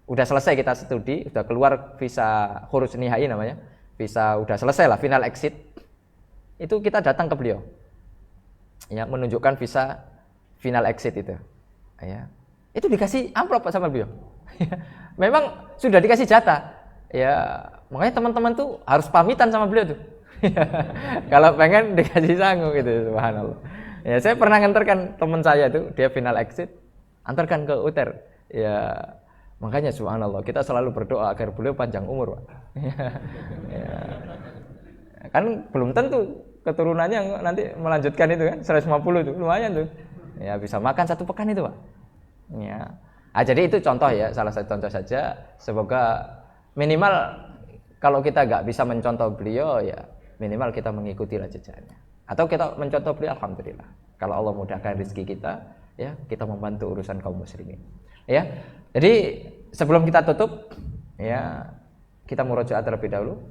Udah selesai kita studi, udah keluar visa khurus nihai namanya. Visa udah selesai lah final exit. Itu kita datang ke beliau. Ya, menunjukkan visa final exit itu. Ya. Itu dikasih amplop sama beliau. Memang sudah dikasih jatah. Ya, makanya teman-teman tuh harus pamitan sama beliau tuh. Kalau pengen dikasih sangu gitu, subhanallah. Ya, saya pernah nganterkan teman saya tuh, dia final exit, antarkan ke UTER. Ya, makanya subhanallah, kita selalu berdoa agar beliau panjang umur, Pak. Ya. Kan belum tentu keturunannya nanti melanjutkan itu kan 150 tuh, lumayan tuh. Ya, bisa makan 1 pekan itu, Pak. Ya. Jadi itu contoh ya, salah satu contoh saja. Semoga minimal kalau kita nggak bisa mencontoh beliau ya minimal kita mengikuti jejaknya. Atau kita mencontoh beliau, alhamdulillah. Kalau Allah mudahkan rezeki kita, ya kita membantu urusan kaum muslimin. Ya. Jadi sebelum kita tutup, ya kita murojaah terlebih dahulu.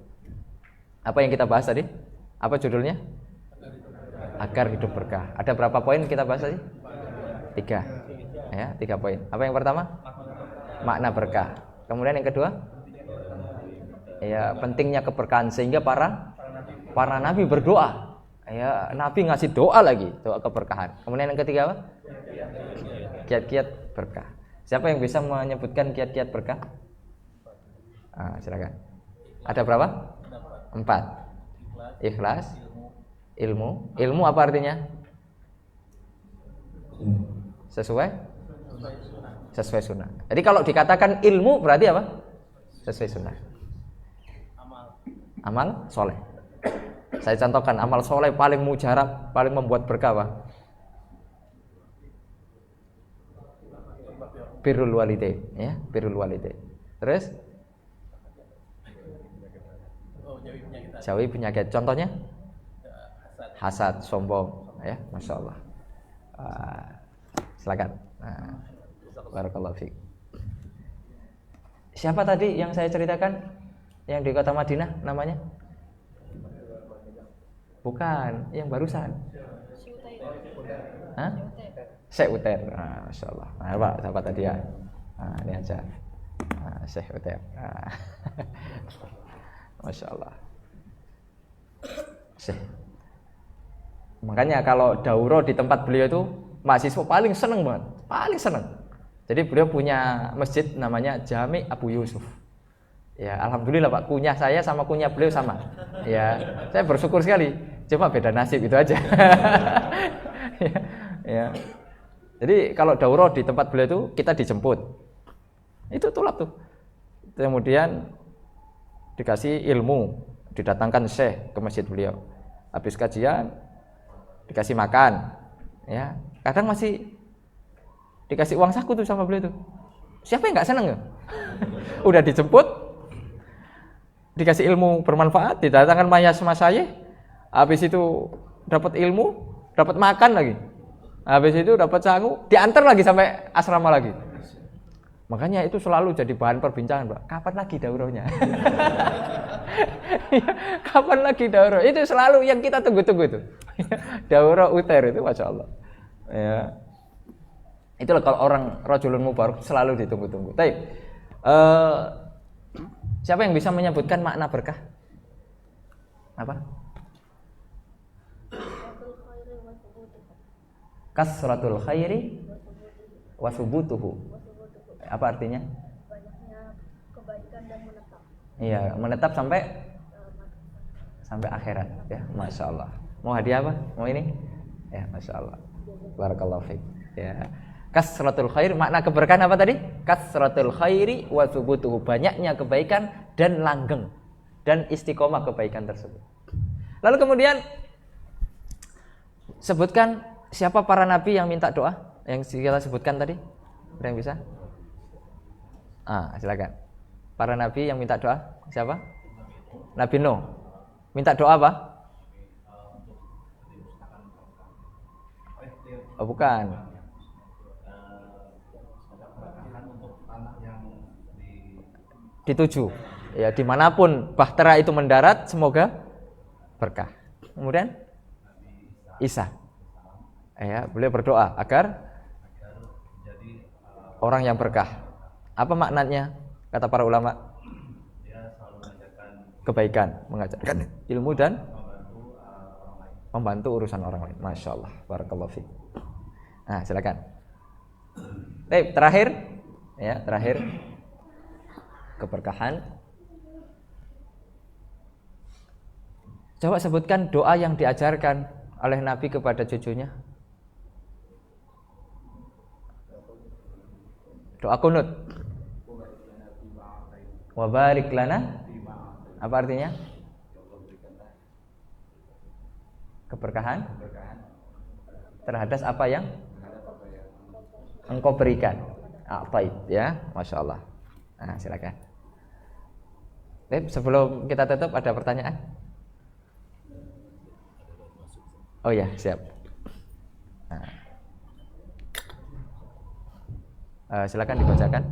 Apa yang kita bahas tadi? Apa judulnya? Agar hidup berkah. Ada berapa poin kita bahas tadi? 3. Ya, 3 poin. Apa yang pertama? Makna berkah. Kemudian yang kedua? Ya, pentingnya keberkahan sehingga para nabi berdoa. Ya, nabi ngasih doa lagi, doa keberkahan. Kemudian yang ketiga apa? Kiat-kiat berkah. Siapa yang bisa menyebutkan kiat-kiat berkah? Silakan. Ada berapa? 4. Ikhlas, ilmu apa artinya? Sesuai sunnah. Jadi kalau dikatakan ilmu berarti apa? Sesuai sunnah. Amal soleh. Saya contohkan amal soleh paling mujarab, paling membuat berkah apa? Birrul walidain, ya, birrul walidain. Terus? Jauhi penyakit. Contohnya? Hasad, sombong, ya, masya Allah. Silakan. Barakallahu fiik. Siapa tadi yang saya ceritakan yang di kota Madinah namanya? Bukan, yang barusan. Syekh Uter. Masya Allah. Pak, siapa tadi ya? Ini aja. Syekh Uter. Masya Allah. Makanya kalau daurah di tempat beliau itu mahasiswa paling seneng banget, paling seneng. Jadi beliau punya masjid namanya Jami Abu Yusuf. Ya, alhamdulillah Pak, kunyah saya sama kunyah beliau sama. Ya, saya bersyukur sekali. Cuma beda nasib itu aja. ya. Jadi kalau daurah di tempat beliau itu kita dijemput. Itu tulap tuh. Kemudian dikasih ilmu. Didatangkan syekh ke masjid beliau. Habis kajian dikasih makan. Ya, kadang masih dikasih uang saku tuh sama beliau tuh. Siapa yang enggak seneng ya? Udah dijemput, dikasih ilmu bermanfaat, didatangkan mas saya. Habis itu dapat ilmu, dapat makan lagi. Habis itu dapat sangu, diantar lagi sampai asrama lagi. Makanya itu selalu jadi bahan perbincangan, Pak. Kapan lagi daurahnya? Kapan lagi daurah? Itu selalu yang kita tunggu-tunggu itu. Daurah Uter itu, masya Allah. Ya. Itulah kalau orang rajulun mubarak selalu ditunggu-tunggu. Baik. Siapa yang bisa menyebutkan makna berkah? Apa? Kasratul khairi wa subutuhu. Apa artinya? Banyaknya kebaikan dan menetap. Iya, menetap sampai akhirat ya. Masya Allah. Mau hadiah apa? Mau ini? Ya, Masya Allah. Barakallahu fiik. Ya. Kasratul khair, makna keberkahan apa tadi? Kasratul khairi wa subutuhu, banyaknya kebaikan dan langgeng dan istiqomah kebaikan tersebut. Lalu kemudian sebutkan siapa para nabi yang minta doa yang kita sebutkan tadi? Ada yang bisa? Silakan. Para nabi yang minta doa siapa? Nabi Nuh. Minta doa apa? Oh, bukan. Dituju ya, dimanapun bahtera itu mendarat semoga berkah. Kemudian Isa ya, beliau berdoa agar orang yang berkah. Apa maknanya kata para ulama? Kebaikan, mengajarkan ilmu dan membantu urusan orang lain. Masya Allah, barakallahu fiik. Nah, silakan. Terakhir keberkahan. Coba sebutkan doa yang diajarkan oleh Nabi kepada cucunya. Doa kunut. Wa barik lana. Apa artinya? Keberkahan terhadap apa yang engkau berikan. Baik ya, Masya Allah. Nah, silakan. Sebelum kita tutup ada pertanyaan? Oh ya, siap. Silakan dibacakan.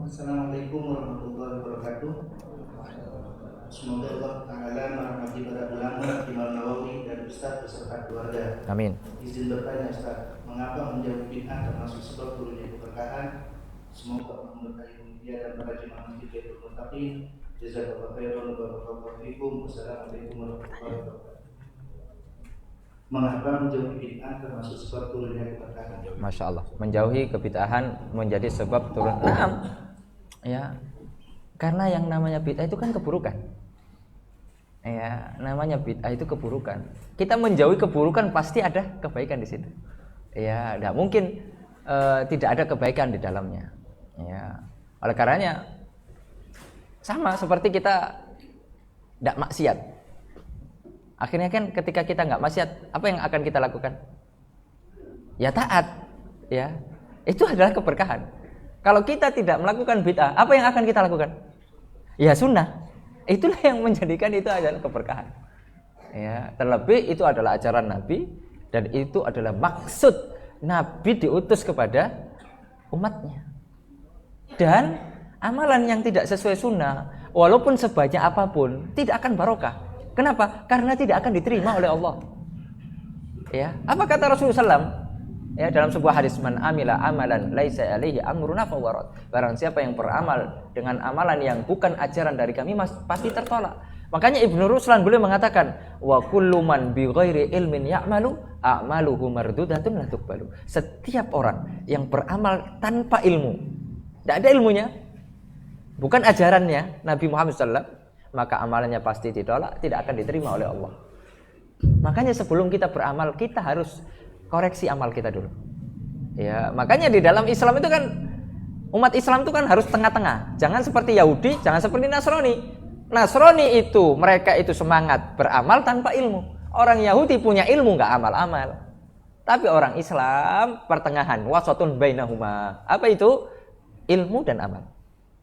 Assalamualaikum warahmatullahi wabarakatuh. Semoga Allah Ta'ala merahmati para ulama, Imam Nawawi dan Ustaz beserta keluarga. Amin. Izin bertanya Ustaz, mengapa menjauhi bid'ah termasuk sebab turunnya keberkahan? Semoga Allah memberkahi dia dan para jemaah masjid Baitul Muttaqin. Jazakallahu khairan wa barakallahu fiikum. Wassalamualaikum warahmatullahi wabarakatuh. Mengapa menjauhi bid'ah termasuk sebab turunnya keberkahan? Masya Allah, menjauhi kebid'ahan menjadi sebab turun. Ya, karena yang namanya bid'ah itu kan keburukan. Ya, namanya bid'ah itu keburukan. Kita menjauhi keburukan pasti ada kebaikan di situ. Ya, tidak mungkin tidak ada kebaikan di dalamnya. Ya, oleh karenanya sama seperti kita tidak maksiat. Akhirnya kan ketika kita nggak maksiat, apa yang akan kita lakukan? Ya taat. Ya, itu adalah keberkahan. Kalau kita tidak melakukan bid'ah, apa yang akan kita lakukan? Ya sunnah. Itulah yang menjadikan itu adalah keberkahan. Ya, terlebih itu adalah ajaran Nabi dan itu adalah maksud Nabi diutus kepada umatnya. Dan amalan yang tidak sesuai sunnah, walaupun sebanyak apapun, tidak akan barokah. Kenapa? Karena tidak akan diterima oleh Allah. Ya, apa kata Rasulullah SAW? Ya, dalam sebuah hadis, man amila amalan laisa alaihi amruna fawarat. Barang siapa yang beramal dengan amalan yang bukan ajaran dari kami, pasti tertolak. Makanya Ibnu Ruslan beliau mengatakan, wa kullu man bi ghairi ilmin ya'malu a'maluhu mardudatun la tuqbalu. Setiap orang yang beramal tanpa ilmu, tidak ada ilmunya, bukan ajarannya Nabi Muhammad SAW, maka amalannya pasti ditolak, tidak akan diterima oleh Allah. Makanya sebelum kita beramal, kita harus koreksi amal kita dulu. Ya, makanya di dalam Islam itu kan umat Islam itu kan harus tengah-tengah. Jangan seperti Yahudi, jangan seperti Nasrani. Nasrani itu mereka itu semangat beramal tanpa ilmu. Orang Yahudi punya ilmu nggak amal-amal. Tapi orang Islam pertengahan, wasatun bainahuma. Apa itu? Ilmu dan amal.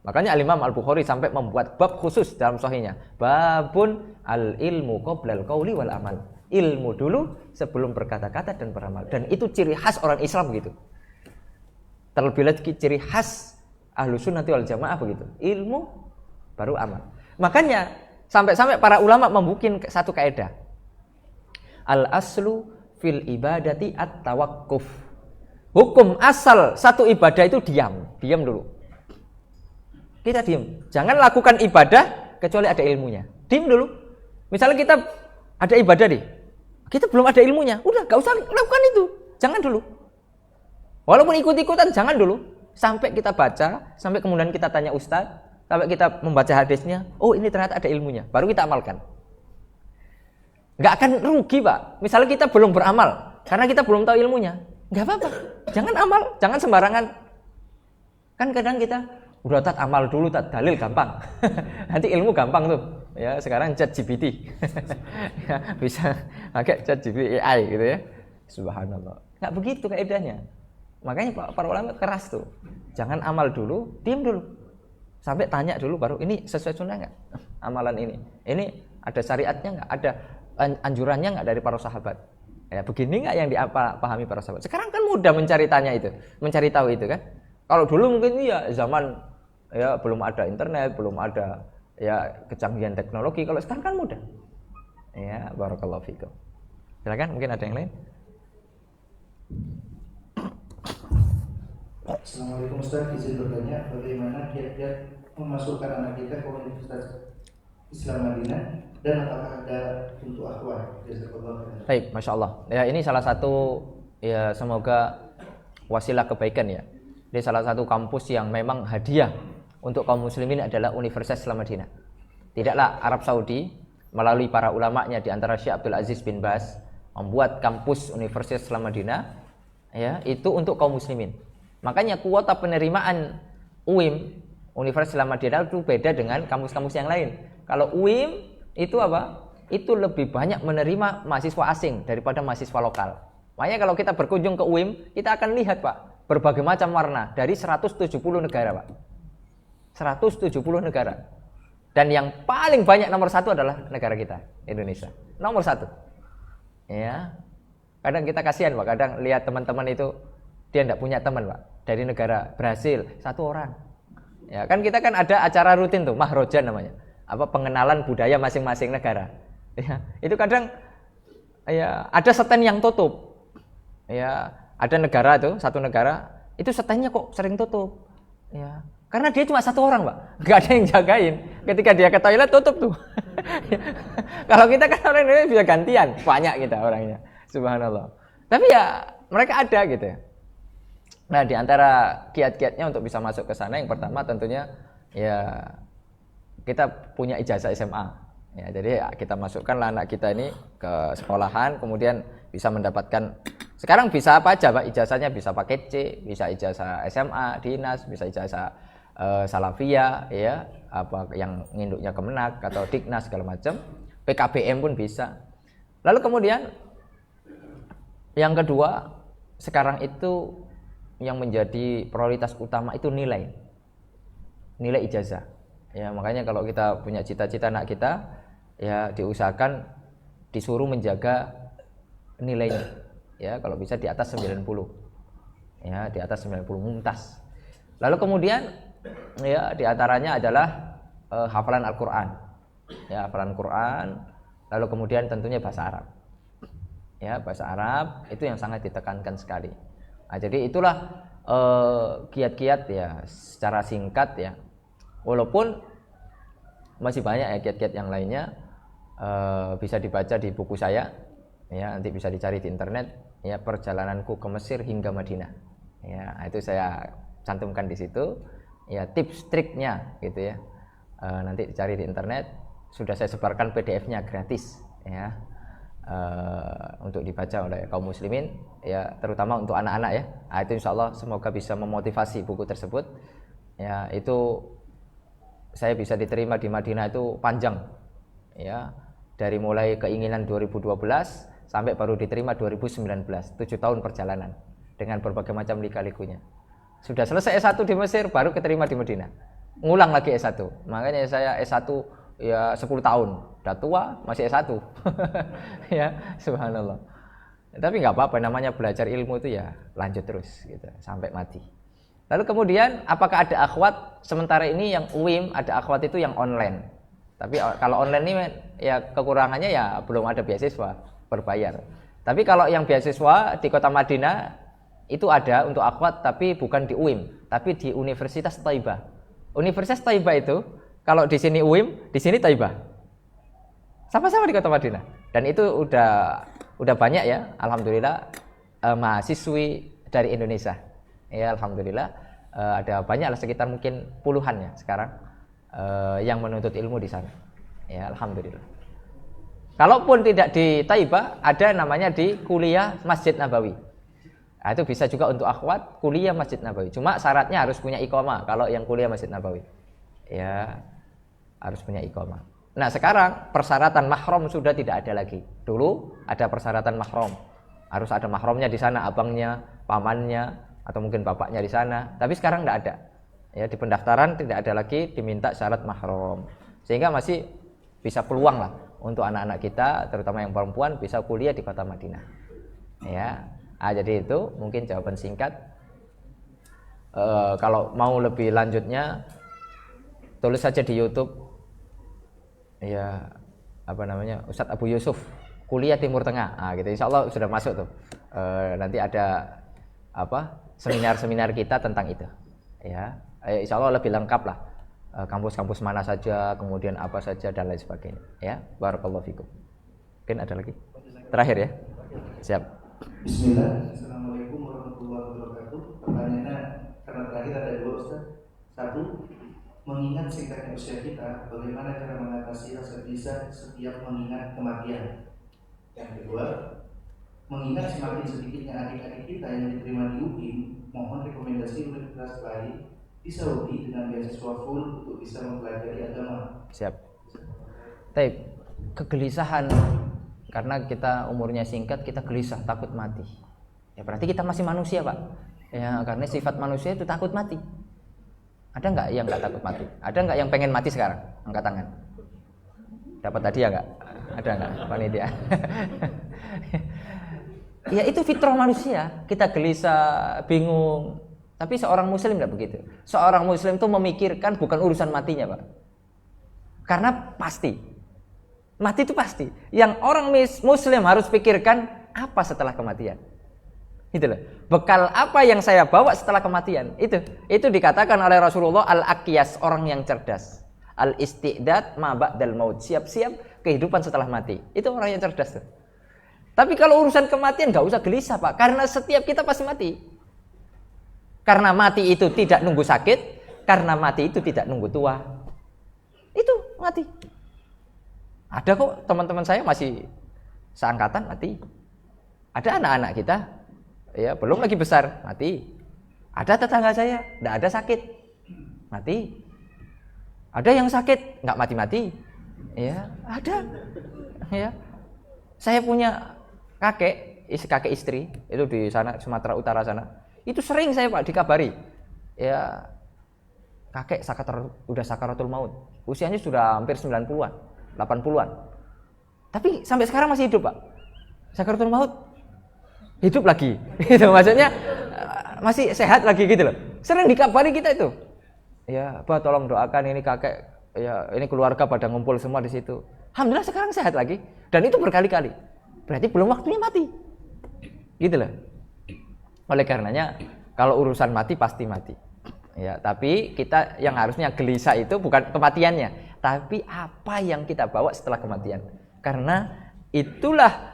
Makanya Al-Imam Al-Bukhari sampai membuat bab khusus dalam sahihnya. Babun al-ilmu qoblal qauli wal amal. Ilmu dulu sebelum berkata-kata dan beramal. Dan itu ciri khas orang Islam begitu. Terlebih lagi ciri khas Ahlus Sunnah wal Jamaah begitu. Ilmu baru amal. Makanya sampai-sampai para ulama membuat satu kaidah. Al-aslu fil ibadati at-tawaqquf. Hukum asal satu ibadah itu diam dulu. Kita diam. Jangan lakukan ibadah kecuali ada ilmunya. Diam dulu. Misalnya kita ada ibadah nih. Kita belum ada ilmunya. Udah, gak usah lakukan itu. Jangan dulu. Walaupun ikut-ikutan, jangan dulu. Sampai kita baca, sampai kemudian kita tanya ustadz, sampai kita membaca hadisnya, oh ini ternyata ada ilmunya. Baru kita amalkan. Gak akan rugi, Pak. Misalnya kita belum beramal, karena kita belum tahu ilmunya. Gak apa-apa. Jangan amal, jangan sembarangan. Kan kadang kita, udah tat amal dulu, tat dalil gampang. Nanti ilmu gampang tuh. Ya, sekarang ChatGPT. Ya, bisa pakai ChatGPT AI gitu ya. Subhanallah. Enggak begitu kaidahnya. Makanya para ulama keras tuh. Jangan amal dulu, diam dulu. Sampai tanya dulu baru ini sesuai sunnah enggak? Amalan ini. Ini ada syariatnya enggak? Ada anjurannya enggak dari para sahabat? Ya, begini enggak yang dipahami para sahabat? Sekarang kan mudah mencari tanya itu, mencari tahu itu kan. Kalau dulu mungkin ya zaman ya belum ada internet, belum ada ya kecanggihan teknologi. Kalau sekarang kan mudah. Ya, barakallahu fikum. Silakan, mungkin ada yang lain. Assalamualaikum Ustaz, izin bertanya bagaimana kiat-kiat memasukkan anak kita ke Universitas Islam Madinah dan apakah ada untuk akhwat? Jazakallahu khairan. Baik, masya Allah. Ya ini salah satu ya semoga wasilah kebaikan ya. Ini salah satu kampus yang memang hadiah untuk kaum muslimin adalah Universitas Islam Madinah. Tidaklah Arab Saudi melalui para ulamanya di antara Syekh Abdul Aziz bin Baz membuat kampus Universitas Islam Madinah ya itu untuk kaum muslimin. Makanya kuota penerimaan UIM Universitas Islam Madinah itu beda dengan kampus-kampus yang lain. Kalau UIM itu apa? Itu lebih banyak menerima mahasiswa asing daripada mahasiswa lokal. Makanya kalau kita berkunjung ke UIM, kita akan lihat Pak, berbagai macam warna dari 170 negara Pak. 170 negara. Dan yang paling banyak nomor satu adalah negara kita, Indonesia. Nomor satu. Ya. Kadang kita kasihan Pak, kadang lihat teman-teman itu dia tidak punya teman Pak. Dari negara Brasil, 1 orang. Ya, kan kita kan ada acara rutin tuh, Mahrojan namanya. Apa pengenalan budaya masing-masing negara. Ya, itu kadang ya ada stand yang tutup. Ya, ada negara tuh, satu negara itu standnya kok sering tutup. Ya. Karena dia cuma 1 orang, Pak. Gak ada yang jagain. Ketika dia ke toilet tutup tuh. Kalau kita kan orang Indonesia bisa gantian, banyak kita orangnya. Subhanallah. Tapi ya mereka ada gitu ya. Nah, di antara kiat-kiatnya untuk bisa masuk ke sana yang pertama tentunya ya kita punya ijazah SMA. Ya, jadi ya, kita masukkan anak kita ini ke sekolahan, kemudian bisa mendapatkan. Sekarang bisa apa aja, Pak? Ijazahnya bisa paket C, bisa ijazah SMA, dinas, bisa ijazah Salafiyah, ya, apa yang nginduknya Kemenak atau Diknas segala macam. PKBM pun bisa. Lalu kemudian yang kedua, sekarang itu yang menjadi prioritas utama itu nilai ijazah. Ya, makanya kalau kita punya cita-cita anak kita, ya diusahakan disuruh menjaga nilainya. Ya, kalau bisa di atas 90. Ya, di atas 90 mumtaz. Lalu kemudian ya di antaranya adalah hafalan Al-Qur'an. Ya, hafalan Quran, lalu kemudian tentunya bahasa Arab. Ya, bahasa Arab itu yang sangat ditekankan sekali. Nah, jadi itulah kiat-kiat ya secara singkat ya. Walaupun masih banyak ya kiat-kiat yang lainnya, bisa dibaca di buku saya. Ya, nanti bisa dicari di internet ya, perjalananku ke Mesir hingga Madinah. Ya, itu saya cantumkan di situ. Ya, tips triknya gitu ya. Nanti dicari di internet, sudah saya sebarkan PDF-nya gratis ya. Untuk dibaca oleh kaum muslimin ya, terutama untuk anak-anak ya. Nah, itu insyaallah semoga bisa memotivasi buku tersebut. Ya, itu saya bisa diterima di Madinah itu panjang. Ya, dari mulai keinginan 2012 sampai baru diterima 2019, 7 tahun perjalanan dengan berbagai macam lika-likunya. Sudah selesai S1 di Mesir, baru keterima di Madinah. Ngulang lagi S1. Makanya saya S1 ya 10 tahun. Udah tua masih S1. Ya, subhanallah. Tapi enggak apa-apa, namanya belajar ilmu itu ya lanjut terus gitu sampai mati. Lalu kemudian apakah ada akhwat? Sementara ini yang UIM ada akhwat itu yang online. Tapi kalau online ini ya kekurangannya ya belum ada beasiswa berbayar. Tapi kalau yang beasiswa di Kota Madinah itu ada untuk akhwat, tapi bukan di UIM, tapi di Universitas Thaibah. Universitas Thaibah itu kalau di sini UIM, di sini Thaibah. Sama-sama di Kota Madinah. Dan itu udah udah banyak ya, alhamdulillah mahasiswi dari Indonesia. Ya alhamdulillah ada banyak lah, sekitar mungkin puluhan ya sekarang yang menuntut ilmu di sana. Ya alhamdulillah. Kalaupun tidak di Taibah, ada namanya di kuliah Masjid Nabawi. Nah, itu bisa juga untuk akhwat kuliah Masjid Nabawi. Cuma syaratnya harus punya iqamah kalau yang kuliah Masjid Nabawi. Ya harus punya iqamah. Nah sekarang persyaratan mahram sudah tidak ada lagi. Dulu ada persyaratan mahram, harus ada mahramnya di sana, abangnya, pamannya, atau mungkin bapaknya di sana. Tapi sekarang tidak ada. Ya di pendaftaran tidak ada lagi diminta syarat mahram, sehingga masih bisa peluang lah untuk anak-anak kita, terutama yang perempuan, bisa kuliah di kota Madinah. Ya, jadi itu mungkin jawaban singkat. Kalau mau lebih lanjutnya, tulis saja di YouTube. Ya apa namanya, Ustadz Abu Yusuf kuliah Timur Tengah, gitu. Insya Allah sudah masuk tuh. Nanti ada seminar-seminar kita tentang itu. Ya, insya Allah lebih lengkap lah. Kampus-kampus mana saja, kemudian apa saja dan lain sebagainya. Ya, barakallahu fikum. Mungkin ada lagi. Terakhir ya. Siap. Bismillah. Assalamualaikum warahmatullahi wabarakatuh. Pertanyaannya karena terakhir ada dua Ustaz. Satu, mengingat singkatnya usia kita, bagaimana cara mengatasi rasa gelisah setiap mengingat kematian? Yang kedua, mengingat semakin sedikitnya adik-adik kita yang diterima di UIN, mohon rekomendasi universitas lain di Saudi dengan beasiswa full untuk bisa mempelajari agama. Siap. Taib, kegelisahan karena kita umurnya singkat, kita gelisah, takut mati. Ya berarti kita masih manusia, Pak. Ya karena sifat manusia itu takut mati. Ada nggak yang nggak takut mati? Ada nggak yang pengen mati sekarang? Angkat tangan. Dapat hadiah nggak? Ada nggak panitia? Ya itu fitrah manusia. Kita gelisah, bingung. Tapi seorang muslim tidak begitu. Seorang muslim itu memikirkan bukan urusan matinya, Pak. Karena pasti. Mati itu pasti. Yang orang muslim harus pikirkan apa setelah kematian. Gitu loh. Bekal apa yang saya bawa setelah kematian? Itu dikatakan oleh Rasulullah al-aqyas, orang yang cerdas. Al-isti'dad ma ba'dal maut, siap-siap kehidupan setelah mati. Itu orang yang cerdas tuh. Tapi kalau urusan kematian enggak usah gelisah, Pak, karena setiap kita pasti mati. Karena mati itu tidak nunggu sakit, karena mati itu tidak nunggu tua. Itu mati. Ada kok teman-teman saya masih seangkatan mati. Ada anak-anak kita ya belum lagi besar mati. Ada tetangga saya enggak ada sakit mati. Ada yang sakit enggak mati-mati. Ya, ada. Ya. Saya punya kakek istri itu di sana Sumatera Utara sana. Itu sering saya, Pak, dikabari. Ya kakek udah sakaratul maut. Usianya sudah hampir 90-an, 80-an. Tapi sampai sekarang masih hidup, Pak. Sakaratul maut hidup lagi. Itu maksudnya masih sehat lagi gitu loh. Sering dikabari kita itu. Ya, Pak, tolong doakan ini kakek, ya ini keluarga pada ngumpul semua di situ. Alhamdulillah sekarang sehat lagi dan itu berkali-kali. Berarti belum waktunya mati. Gitu loh. Oleh karenanya kalau urusan mati pasti mati. Ya, tapi kita yang harusnya gelisah itu bukan kematiannya, tapi apa yang kita bawa setelah kematian. Karena itulah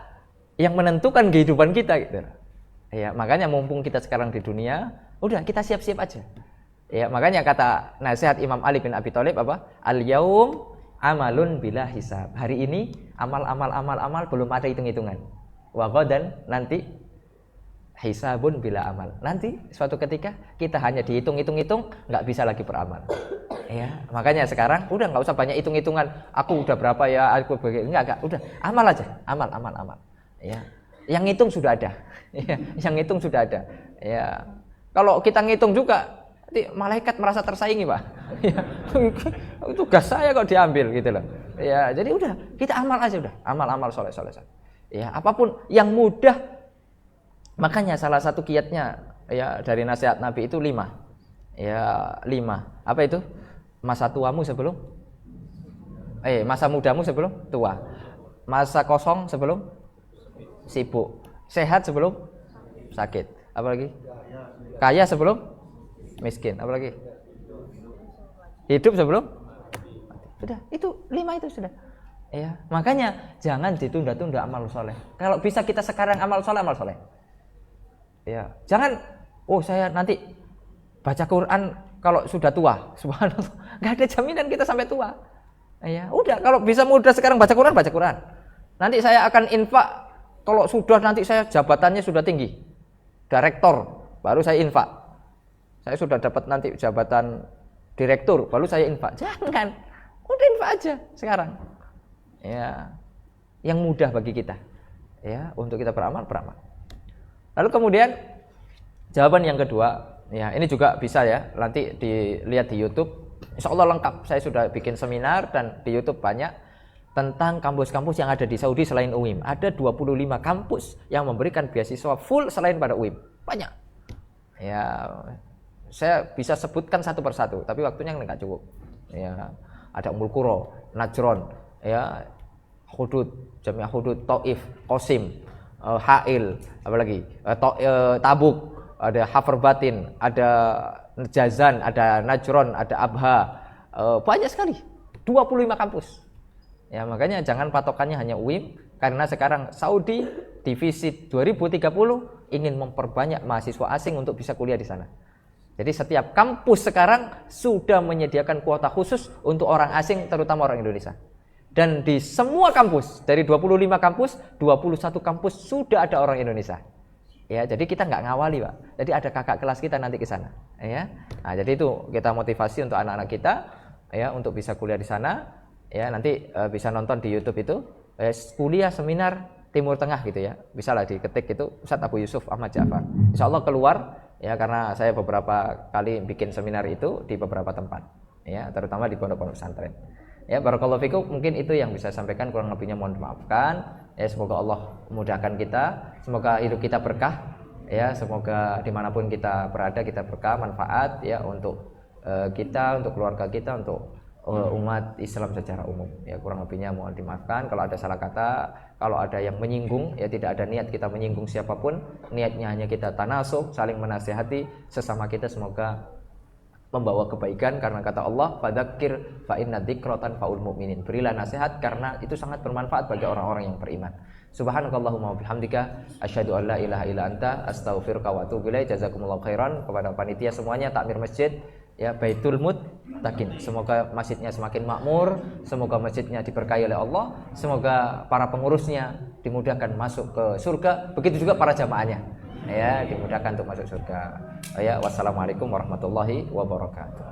yang menentukan kehidupan kita gitu. Ya, makanya mumpung kita sekarang di dunia, udah kita siap-siap aja. Ya, makanya kata nasihat Imam Ali bin Abi Thalib apa? Al-yaum amalun bila hisab. Hari ini amal belum ada hitung-hitungan. Wa ghadan nanti hisabun bila amal. Nanti suatu ketika kita hanya dihitung-hitung, nggak bisa lagi beramal. Ya, makanya sekarang udah nggak usah banyak hitung-hitungan. Aku udah berapa ya? Aku enggak. Udah amal aja, amal. Ya, yang ngitung sudah ada. Ya, yang ngitung sudah ada. Ya, kalau kita ngitung juga, malaikat merasa tersaingi, Pak. Ya, tugas saya kok diambil gitu loh. Ya, jadi udah kita amal aja udah, amal soleh. Ya, apapun yang mudah. Makanya salah satu kiatnya ya dari nasihat Nabi itu 5. Ya, 5. Apa itu? Masa tuamu sebelum masa mudamu sebelum tua. Masa kosong sebelum sibuk. Sehat sebelum sakit. Apa lagi? Kaya sebelum miskin. Apa lagi? Hidup sebelum mati. Sudah, itu 5 itu sudah. Ya, makanya jangan ditunda-tunda amal soleh. Kalau bisa kita sekarang amal soleh. Ya, jangan. Oh, saya nanti baca Quran kalau sudah tua. Subhanallah, nggak ada jaminan kita sampai tua. Ya, udah. Kalau bisa mudah sekarang baca Quran. Nanti saya akan infak. Kalau sudah nanti saya jabatannya sudah tinggi, direktur, baru saya infak. Saya sudah dapat nanti jabatan direktur, baru saya infak. Jangan, udah infak aja sekarang. Ya, yang mudah bagi kita, ya, untuk kita beramal. Lalu kemudian jawaban yang kedua, ya, ini juga bisa ya, nanti dilihat di YouTube. Insya Allah lengkap. Saya sudah bikin seminar dan di YouTube banyak tentang kampus-kampus yang ada di Saudi selain UIM. Ada 25 kampus yang memberikan beasiswa full selain pada UIM. Banyak. Ya, saya bisa sebutkan satu persatu, tapi waktunya nggak cukup. Ya, ada Ummul Qura, Najron, ya, Hudud, Jamiah Hudud, Taif, Qasim, Ha'il, apalagi Tabuk, ada Hafar Batin, ada Jazan, ada Najron, ada Abha, banyak sekali, 25 kampus. Ya, makanya jangan patokannya hanya UIM, karena sekarang Saudi di visit 2030 ingin memperbanyak mahasiswa asing untuk bisa kuliah di sana. Jadi setiap kampus sekarang sudah menyediakan kuota khusus untuk orang asing, terutama orang Indonesia. Dan di semua kampus, dari 25 kampus, 21 kampus sudah ada orang Indonesia. Ya, jadi kita nggak ngawali, Pak. Jadi ada kakak kelas kita nanti ke sana, ya. Nah, jadi itu kita motivasi untuk anak-anak kita, ya, untuk bisa kuliah di sana. Ya, nanti bisa nonton di YouTube itu, kuliah seminar Timur Tengah gitu ya. Bisa lah diketik itu Ustadz Abu Yusuf Ahmad Ja'far. Insya Allah keluar, ya, karena saya beberapa kali bikin seminar itu di beberapa tempat, ya, terutama di pondok-pondok pesantren. Ya, barakallahu fikum, mungkin itu yang bisa sampaikan, kurang lebihnya mohon dimaafkan. Ya, semoga Allah memudahkan kita, semoga hidup kita berkah, ya, semoga dimanapun kita berada kita berkah, manfaat, ya, untuk kita, untuk keluarga kita, untuk umat Islam secara umum. Ya, kurang lebihnya mohon dimaafkan kalau ada salah kata, kalau ada yang menyinggung, ya, tidak ada niat kita menyinggung siapapun, niatnya hanya kita tanasuh, saling menasihati sesama kita, semoga membawa kebaikan, karena kata Allah, fadzakir fa inna dzikra tanfa'ul mu'minin. Berilah nasihat karena itu sangat bermanfaat bagi orang-orang yang beriman. Subhanakallahumma wa bihamdika asyhadu an la ilaha illa anta astaghfiruka wa atubu ilaik. Jazakumullahu khairan. Kepada panitia semuanya, takmir masjid, ya, Baitul Muttaqin, semoga masjidnya semakin makmur, semoga masjidnya diberkahi oleh Allah, semoga para pengurusnya dimudahkan masuk ke surga, begitu juga para jamaahnya, ya, dimudahkan untuk masuk surga. Ya, wassalamualaikum warahmatullahi wabarakatuh.